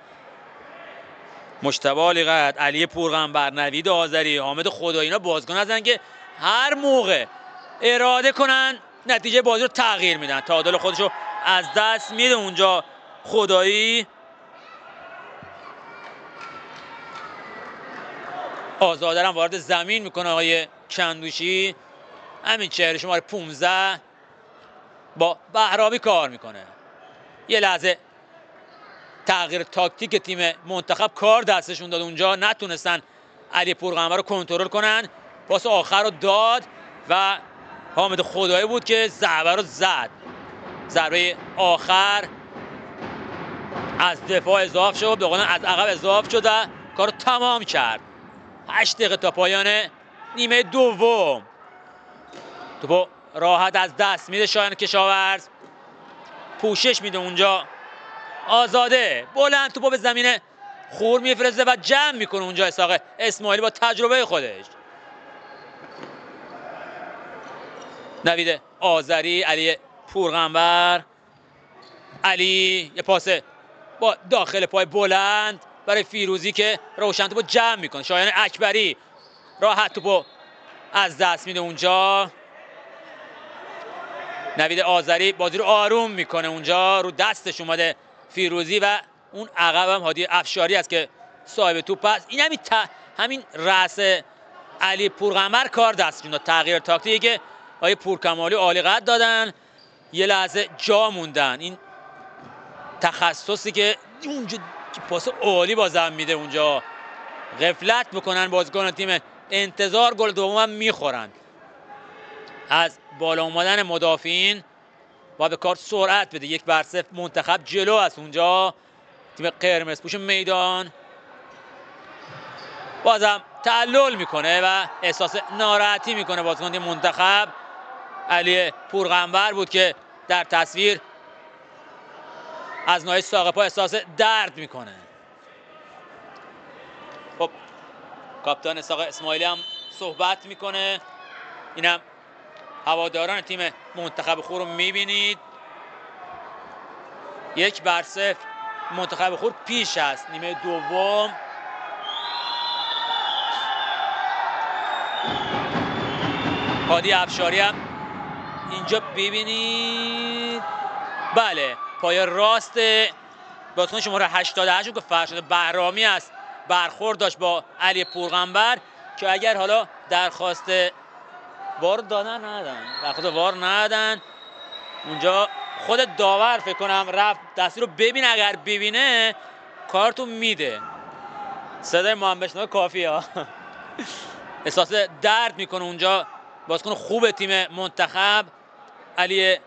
مجتبی علیقدر، علی پورغنبر، نوید آذری، حامد خدایی، اینا بازیکن هستن که هر موقع اراده کنن نتیجه بازی رو تغییر میدن. تعادل خودشو از دست میده اونجا خدایی. آزادرم وارد زمین میکنه آقای کندوشی. همین چهره شماره 15 با بهرامی کار میکنه. یه لحظه تغییر تاکتیک تیم منتخب کار دستشون داد، اونجا نتونستن علی پورغنبر رو کنترل کنن. پاس آخر رو داد و حامد خدایی بود که ضربه رو زد. ضربه آخر از دفاع اضاف شد، به قول از عقب اضاف شد و کارو تمام کرد. 8 دقیقه تا پایان نیمه دوم. توپو راحت از دست میده شایان کشاورز، پوشش میده اونجا آزاده، بلند توپو به زمین خور میفرسته و جمع میکنه اونجا اسحاق اسماعیلی با تجربه خودش. نوید آذری، علی پورغنبر، علی یه پاس با داخل پای بلند برای فیروزی که روشن توپو جمع میکنه. شایان اکبری راحت توپو از دست میده اونجا. نوید آذری بازی رو آروم میکنه اونجا، رو دستش اومده فیروزی و اون عقب هم هادی افشاری است که صاحب توپ است. این همین رأس علی پورغنبر کار دستشون داد. تغییر تاکتیکی که آقای پورکمالی عالی قد دادن، یه لحظه جا موندن. این تخصصی که اونجا پاس عالی بازم میده، اونجا غفلت میکنن بازیکن تیم انتظار، گل دوم هم میخورن. از بالا اومدن مدافعین با به کار سرعت بده. 1-0 منتخب جلو است اونجا. تیم قرمز پوش میدان بازم تعلل میکنه و احساس ناراحتی میکنه بازیکن تیم منتخب. علی پورغنبر بود که در تصویر از ناحیه ساق پا احساس درد میکنه. خب کاپیتان اسحاق اسماعیلی هم صحبت میکنه. اینم هواداران تیم منتخب خور رو میبینید. 1-0 منتخب خور پیش است نیمه دوم. هادی افشاری هم اینجا ببینید، بله پای راست بازیکن شماره 88 که فرشاد بهرامی است برخورد داشت با علی پورغنبر که اگر حالا درخواست وار دادن ندادن اونجا خود داور فکر کنم رفت دستی رو ببین، اگر ببینه کارتو میده. صدای محمد بشنوه کافیه ها. احساس درد میکنه اونجا بازیکن خوب تیم منتخب علی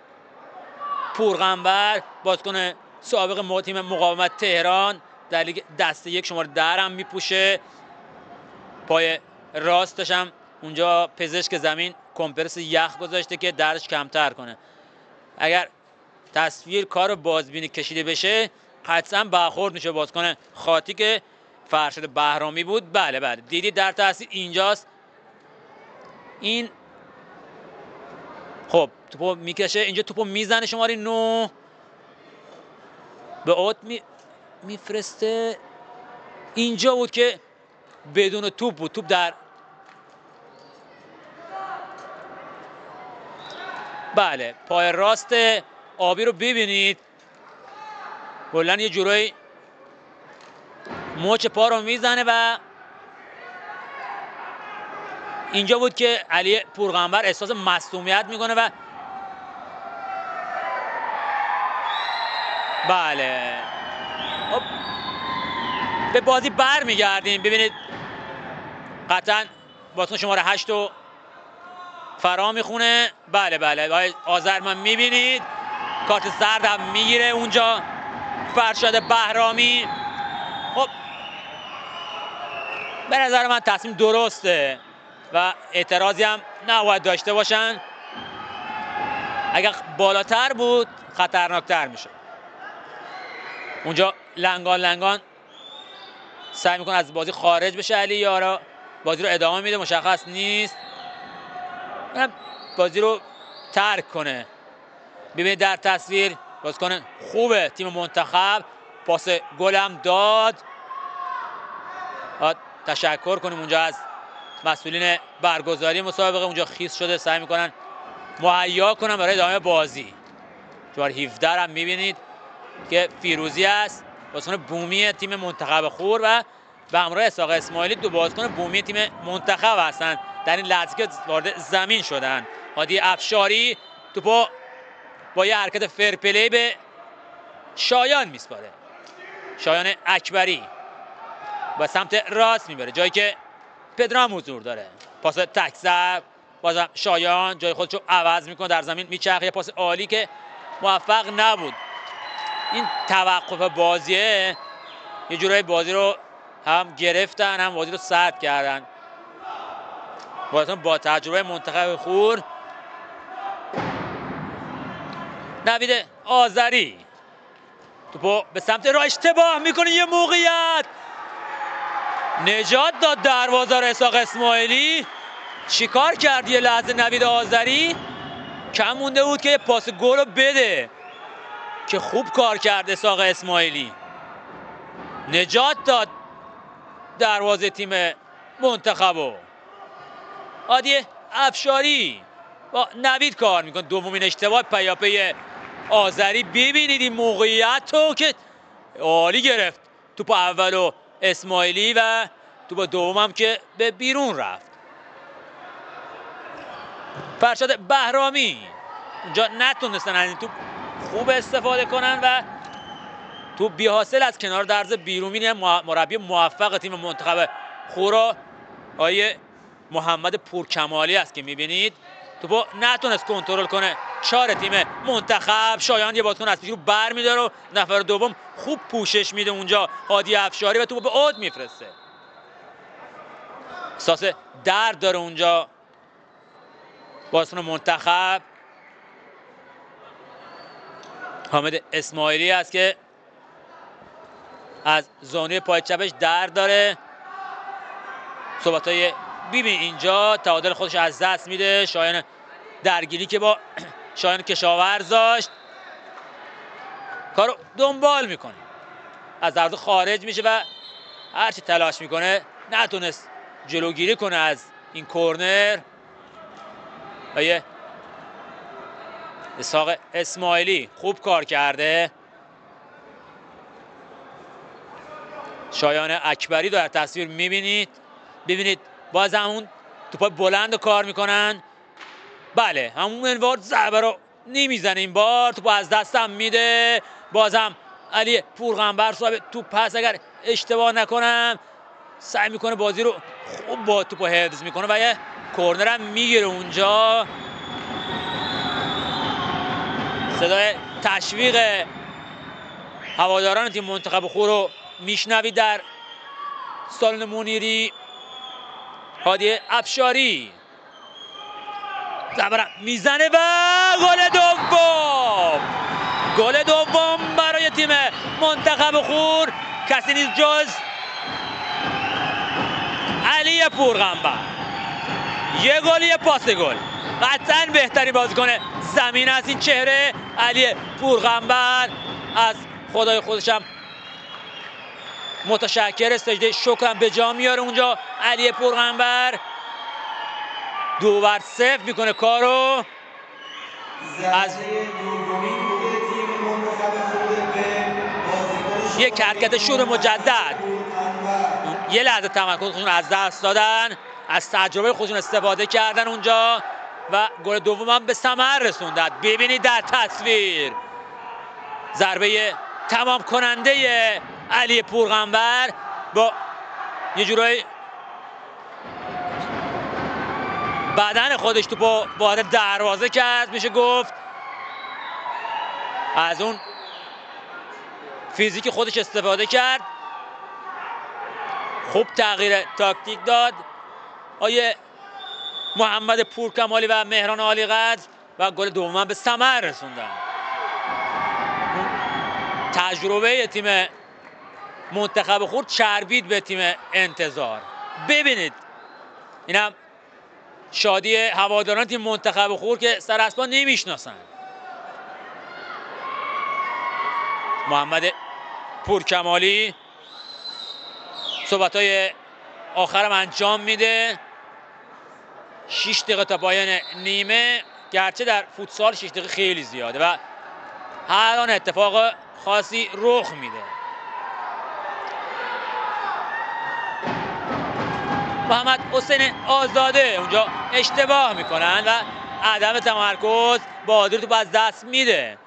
پورغنبر، بازیکن سابق تیم مقاومت تهران در لیگ دسته یک شماره 10 هم میپوشه. پای راستش هم اونجا پزشک زمین کمپرس یخ گذاشته که دردش کمتر کنه. اگر تصویر کار بازبینی کشیده بشه قطعا برخورد میشه بازیکن خاطی که فرشاد بهرامی بود. بله دیدی در تاثیر اینجاست. این خب توپو میکشه اینجا، توپو میزنه شماره 9 به اوت میفرسته. اینجا بود که بدون توپ بود، توپ در بله پای راست آبی رو ببینید، کلاً یه جورایی مچ پا رو میزنه و اینجا بود که علی پورغنبر احساس مصدومیت میکنه و بله به بازی برمیگردیم. ببینید قطعا بازیکن شماره 8 رو فرا میخونه. بله آذرمن میبینید کارت زرد هم میگیره اونجا فرشاد بهرامی. خب به نظر من تصمیم درسته و اعتراضی هم نباید داشته باشن. اگر بالاتر بود خطرناکتر میشه. اونجا لنگان سعی میکنه از بازی خارج بشه علی، یارا بازی رو ادامه میده، مشخص نیست بازی رو ترک کنه. ببینید در تصویر بازیکن خوبه تیم منتخب، پاس گل هم داد. تشکر کنیم اونجا از مسئولین برگزاری مسابقه، اونجا خیس شده سعی میکنن مهیا کنن برای ادامه بازی. شماره 17 هم میبینید که فیروزی است، بازیکن بومی تیم منتخب خور و به همراه اسحاق اسماعیلی دو بازیکن بومی تیم منتخب هستند در این لحظه که وارد زمین شدن. هادی افشاری توپو با یه حرکت فرپلی به شایان میسپاره، شایان اکبری با سمت راست میبره جایی که پدرام حضور داره. پاس تک ضرب، بازم شایان جای خودش رو عوض میکنه، در زمین میچرخه، پاس عالی که موفق نبود. این توقف بازیه یه جورایی بازی رو هم گرفتن هم بازی رو سرد کردن. با تجربه منتخب خور نوید آذری توپو به سمت راه اشتباه میکنه، یه موقعیت نجات داد دروازه‌دار اسحاق اسماعیلی. چیکار کرد یه لحظه نوید آذری؟ کم مونده بود که پاس گل رو بده که خوب کار کرد اسحاق اسماعیلی، نجات داد دروازه تیم منتخبو. هادی افشاری با نوید کار میکنه، دومین اشتباه پیاپی آذری. ببینید این موقعیت رو که عالی گرفت توپ اولو اسماعیلی و توپ دومم که به بیرون رفت. فرشاد بهرامی اونجا نتونستن از این توپ خوب استفاده کنن و توپ بی حاصل از کنار درز بیرون میره. مربی موفق تیم منتخب خورا آیه محمد پورکمالی است که میبینید توپو نتونست کنترل کنه. 4 تیم منتخب. شایان یه بازیکن از پیش رو بر میداره و نفر دوم خوب پوشش میده اونجا هادی افشاری و توپو به اوت میفرسته. احساس درد داره اونجا بازیکن منتخب. حامد اسماعیلی است که از زانوی پای چپش درد داره. صحبتای ببین اینجا تعادل خودش از دست میده. شایان درگیری که با شایان کشاورز داشت کارو دنبال میکنه، از دروازه خارج میشه و هرچی تلاش میکنه نتونست جلوگیری کنه از این کورنر. و اسحاق اسماعیلی خوب کار کرده. شایان اکبری در تصویر میبینید. ببینید باز همون توپ بلند کار میکنن. بله همون منوار ضربه رو نمیزنه این بار، توپ از دستم میده. بازم علی پورغنبر صاحب توپ پس اگر اشتباه نکنم سعی میکنه بازی رو خوب با توپ حفظ میکنه و یه کورنر هم میگیره اونجا. صدای تشویق هواداران تیم منتخب خور رو میشنوید در سالن منیری. هادی افشاری زبرم میزنه و گل دوم. گل دوم برای تیم منتخب خور کسی نیست جز علی پورغنبر. یه گل یه پاس گل. قطعا بهترین بازیکن زمین است این چهره علی پورغنبر. از خدای خودشم متشکر، سجده شکرم به جا میاره اونجا علی پورغنبر. 2-0 میکنه کارو. از یک حرکت شور مجدد یه لحظه تمرکز خودشون از دست دادن، از تجربه خودشون استفاده کردن اونجا و گل دوم هم به ثمر رسوندن. ببینید در تصویر ضربه تمام کننده علی پورغنبر با یه جورایی بدن خودش تو وارد دروازه کرد، میشه گفت از اون فیزیک خودش استفاده کرد. خوب تغییر تاکتیک داد آیه محمد پورکمالی و مهران عالیقدر و گل دوم به ثمر رسوندن. تجربه تیم منتخب خود چربید به تیم انتظار. ببینید اینم شادی هواداران تیم منتخب خور که سر اسبا نمیشناسن. محمد پورکمالی صحبت‌های آخرم انجام میده. 6 دقیقه تا پایان نیمه، گرچه در فوتسال 6 دقیقه خیلی زیاده و هر آن اتفاق خاصی رخ میده. محمد حسین آزاده اونجا اشتباه میکنن و عدم تمرکز بازی رو از دست میده.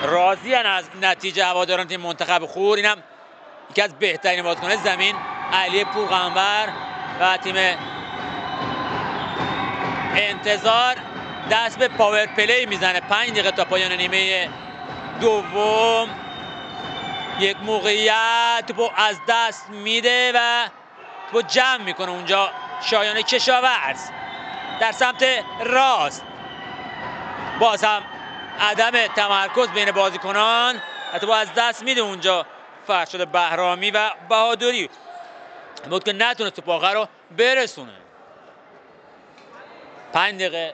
راضی‌اند از نتیجه هواداران تیم منتخب خور. اینم یکی از بهترین بازیکنان زمین علی پورغنبر و تیم انتظار دست به پاور پلی میزنه. 5 دقیقه تا پایان نیمه دوم یک موقعیت توپو از دست میده و توپو جمع میکنه اونجا شایان کشاورز در سمت راست. باز هم عدم تمرکز بین بازیکنان، توپو از دست میده اونجا فرشاد بهرامی و بهادری بود که نتونست توپ آخر رو برسونه. 5 دقیقه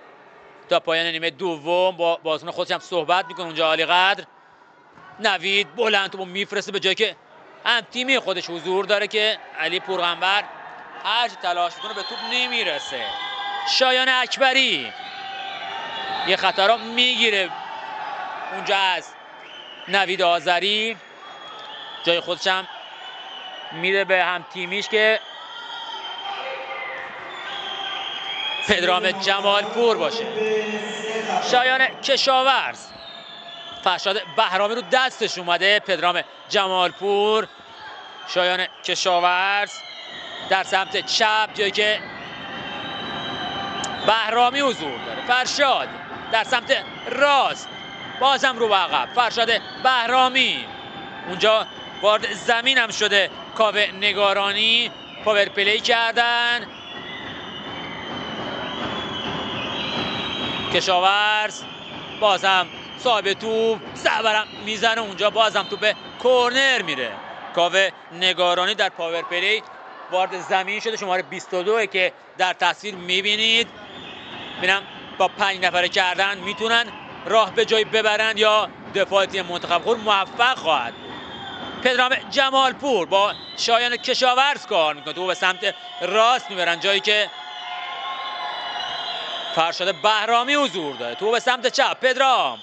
تا پایان نیمه دوم با بازیکن خودش هم صحبت میکنه اونجا عالیقدر. نوید بلند توپو میفرسته به جایی که هم تیمی خودش حضور داره که علی پورغنبر هر چی تلاش میکنه به توپ نمیرسه. شایان اکبری یه خطا رو میگیره اونجا از نوید آذری، جای خودش هم میده به هم تیمیش که پدرام جمالپور باشه. شایان کشاورز فرشاد بهرامی رو دستش اومده. پدرام جمالپور، شایان کشاورز در سمت چپ جایی که بهرامی حضور داره. فرشاد در سمت راست بازم رو به عقب. فرشاد بهرامی اونجا وارد زمین هم شده. کاوه نگارانی پاور پلی کردن. کشاورز بازم صاحب توپ زبرم میزنه اونجا، بازم توپ به کورنر میره. کاوه نگارانی در پاور پلی وارد زمین شده، شماره 22 که در تصویر میبینید. ببینم با 5 نفره کردن میتونن راه به جای ببرن یا دفاع تیم منتخب خود موفق خواهد بود. پدرام جمالپور با شایان کشاورز کار میکنه، تو به سمت راست میبرن جایی که فرشاد بهرامی حضور داره. تو به سمت چپ پدرام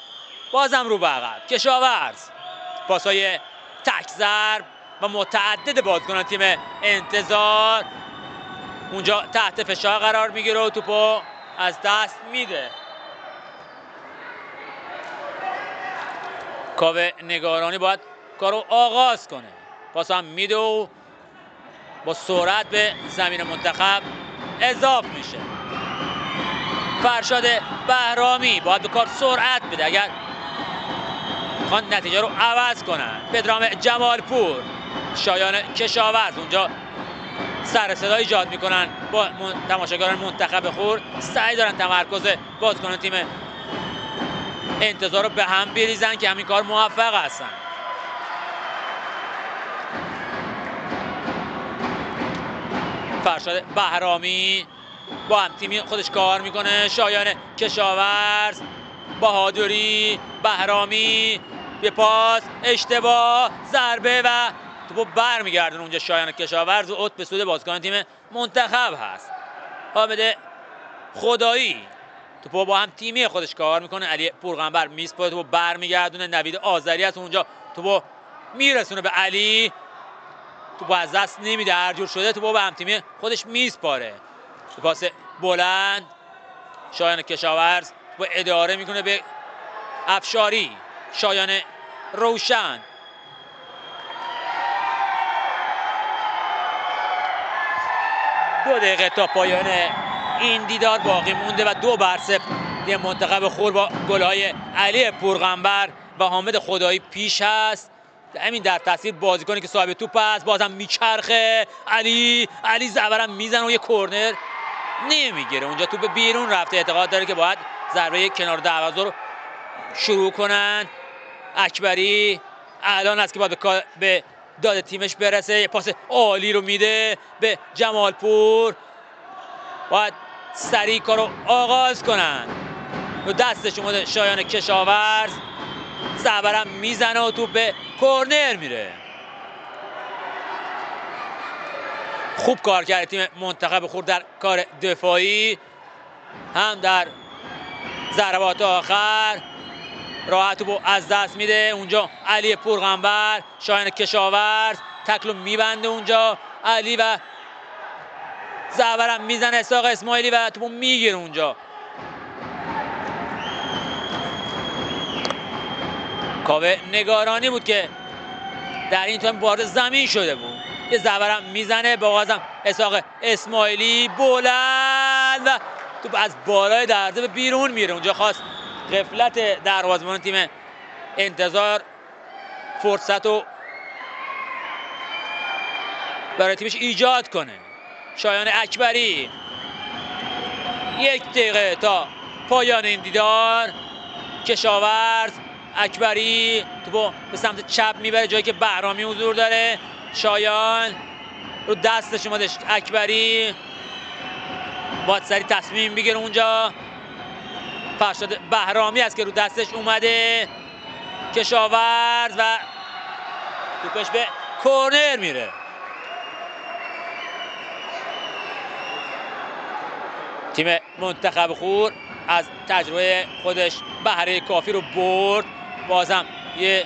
بازم رو به عقب. کشاورز پاسای تک ضرب و متعدد بازیکنان تیم انتظار اونجا تحت فشار قرار میگیره و توپو از دست میده. کاوه نگارانی باید کارو آغاز کنه. پاس هم میده و با سرعت به زمین منتخب اضاف میشه. فرشاد بهرامی باید به کار سرعت بده اگر میخوان نتیجه رو عوض کنن. پدرام جمالپور، شایان کشاورز اونجا سر صدا ایجاد میکنن با تماشاگران منتخب خور. سعی دارن تمرکز بازیکنان تیم انتظار رو به هم بریزن که همین کار موفق هستن. فرشاد بهرامی با هم تیمی خودش کار میکنه. شایان کشاورز، بهادری، بهرامی به پاس، اشتباه، ضربه و توپو برمیگردن اونجا شایان کشاورز و اوت به سود بازیکن تیم منتخب هست. حامد خدایی توپو با هم تیمی خودش کار میکنه. علی پورغنبر میسپاره توپو برمیگردونه. نوید آذری از اونجا توپو میرسونه به علی، توپو از دست نمیده، هر جور شده توپو به هم تیمی خودش میسپاره. پاس بلند، شایان کشاورز توپو اداره میکنه به افشاری. شایان روشن، دو دقیقه تا پایان این دیدار باقی مونده و 2-0 تیم منتخب خور با گل‌های علی پورغنبر و حامد خدایی پیش هست. همین در تاثیر بازیکنی که صاحب توپ است، بازم میچرخه. علی زبرم میزنه و یه کورنر نمیگیره. اونجا توپ بیرون رفته. اعتقاد داره که باید ضربه کنار دروازه رو شروع کنن. اکبری الان است که باید به داد تیمش برسه. یه پاس عالی رو میده به جمالپور. باید سریع کارو آغاز کنن. و دستش اومده شایان کشاورز، زبرم میزنه و توپ به کورنر میره. خوب کار کرده تیم منتخب خور در کار دفاعی، هم در ضربات آخر. راحت توپو از دست میده. اونجا علی پورغنبر، شایان کشاورز تکلو میبنده اونجا علی و زبرم میزنه اسحاق اسماعیلی و توپو میگیره. اونجا کاوه نگارانی بود که در این تایم وارد زمین شده بود. یه زبرم میزنه با بازم اسحاق اسماعیلی بلند و توپ از بالای دروازه به بیرون میره. اونجا خواست غفلت دروازه‌بان تیم انتظار فرصت رو برای تیمش ایجاد کنه. شایان اکبری، 1 دقیقه تا پایان این دیدار. کشاورز، اکبری توپو به سمت چپ میبره جایی که بهرامی حضور داره. شایان رو دستش اومده اکبری، باید سریع تصمیم بگیره. اونجا فرشاد بهرامی است که رو دستش اومده. کشاورز و توپش به کورنر میره. تیم منتخب خور از تجربه خودش بهره کافی رو برد. بازم یه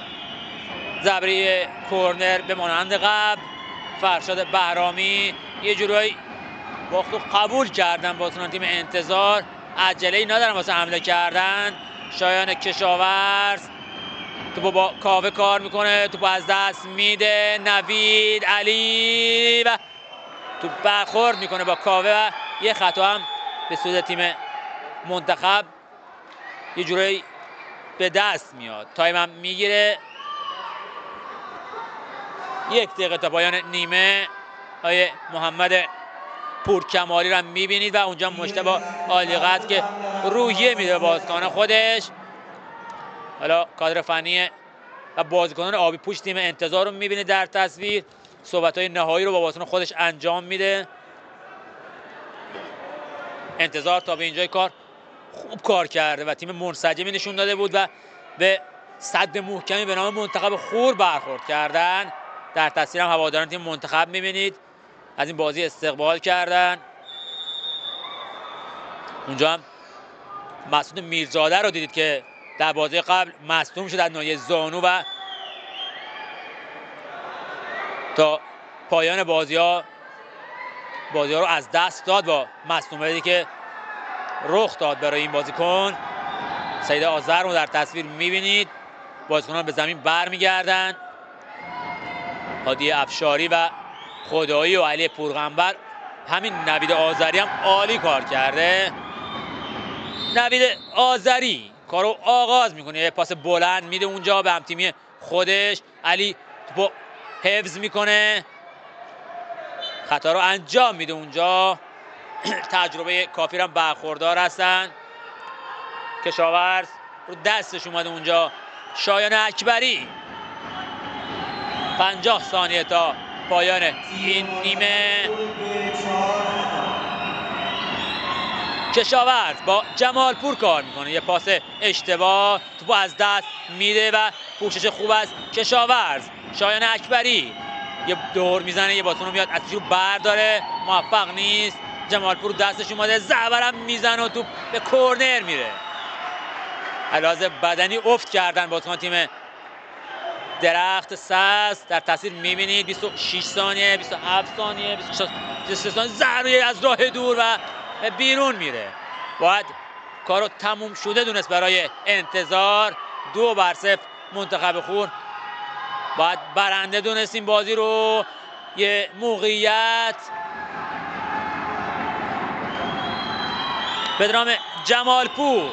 ضربه کورنر به مانند قبل. فرشاد بهرامی یه جورایی باختو قبول کردن بازیکنان تیم انتظار، عجله‌ای ندارن واسه حمله کردن. شایان کشاورز توپو با کاوه کار میکنه، توپو از دست میده. نوید، علی و توپ برخورد میکنه با کاوه و یه خطا هم به سود تیم منتخب یه جورایی به دست میاد. تایم هم میگیره. 1 دقیقه تا پایان نیمه. آیه محمد پورکمالی رو میبینید و اونجا مجتبی عالیقدر که روحیه میده به بازیکن خودش. حالا کادر فنی و بازیکنان آبی پوش تیم انتظار رو میبینید در تصویر. صحبت‌های نهایی رو با بازیکن خودش انجام میده. انتظار تا به اینجای کار خوب کار کرده و تیم منسجمی نشون داده بود و به سد محکمی به نام منتخب خور برخورد کردن. در تصویر هم هواداران تیم منتخب میبینید از این بازی استقبال کردن. اونجا هم مسعود میرزاده رو دیدید که در بازی قبل مصدوم شد از ناحیه زانو و تا پایان بازی ها رو از دست داد با مصدومیتی که رخ داد برای این بازیکن. سعید آذر رو در تصویر میبینید. بازیکنان به زمین برمیگردن. هادی افشاری و خدایی و علی پورغنبر. همین نوید آذری هم عالی کار کرده. نوید آذری کارو آغاز میکنه، یه پاس بلند میده اونجا به همتیمی خودش. علی توپو حفظ میکنه، خطا رو انجام میده اونجا. تجربه کافی هم برخوردار هستن. کشاورز رو دستش اومده اونجا. شایان اکبری. 50 ثانیه تا پایان این نیمه. کشاورز با جمالپور کار میکنه، یه پاس اشتباه، توپو از دست میده و پوشش خوب است کشاورز. شایان اکبری یه دور میزنه، یه بازیکن میاد از رو برداره، موفق نیست. جمالپور دستش اومده، ضربه میزنه و توپ به کورنر میره. علاوه بدنی افت کردن بازیکن تیم درخت سبز. در تصویر میبینید 26 ثانیه، 27 ثانیه، 23 ثانیه، ضربه از راه دور و بیرون میره. باید کارو تموم شده دونست برای انتظار. 2-0 منتخب خور. باید برنده دونست این بازی رو. یه موقعیت به نام جمالپور.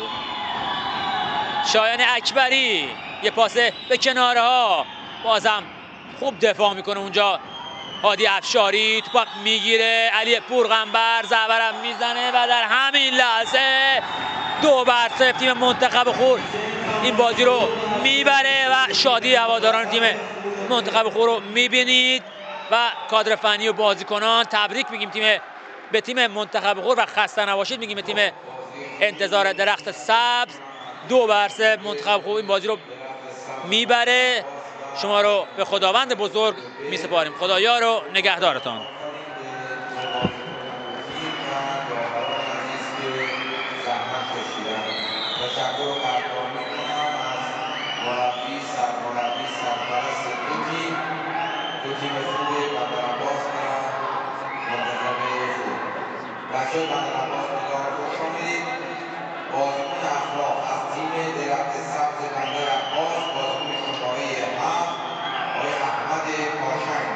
شایان اکبری یه پاس به کناره ها، بازم خوب دفاع میکنه اونجا. هادی افشاری توپ میگیره، علی پورغنبر ضربه میزنه و در همین لحظه 2-0 تیم منتخب خور این بازی رو میبره و شادی هواداران تیم منتخب خور رو میبینید و کادر فنی و بازیکنان. تبریک میگیم به تیم منتخب خور و خسته نباشید میگیم به تیم انتظار درخت سبز. 2-0 منتخب خور این بازی رو میبره. شما رو به خداوند بزرگ میسپاریم. خدایا رو نگهدارتان. تشکر و قدردانی میکنم از مربی، سرمربی، سرپرست دو تیم خوب بندرعباس و منتخب خوب. بچه‌های بندرعباس نگاه خوش آمدید. بازیکن اخلاق از تیم درخت سبز بندرعباس، بازیکن شماره 7 آقای احمد پاشنگ.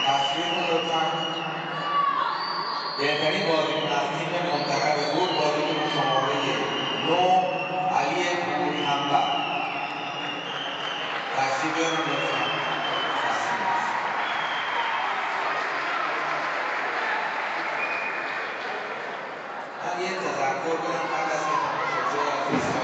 تصویرتون لطفاً. بهترین بازیکن از تیم منتخب خوب، بازیکن شماره 9 علی پورغنبر. تشریف بیارید لطفاً. من یه تذکر بدم قبل از که تماشاچی‌ها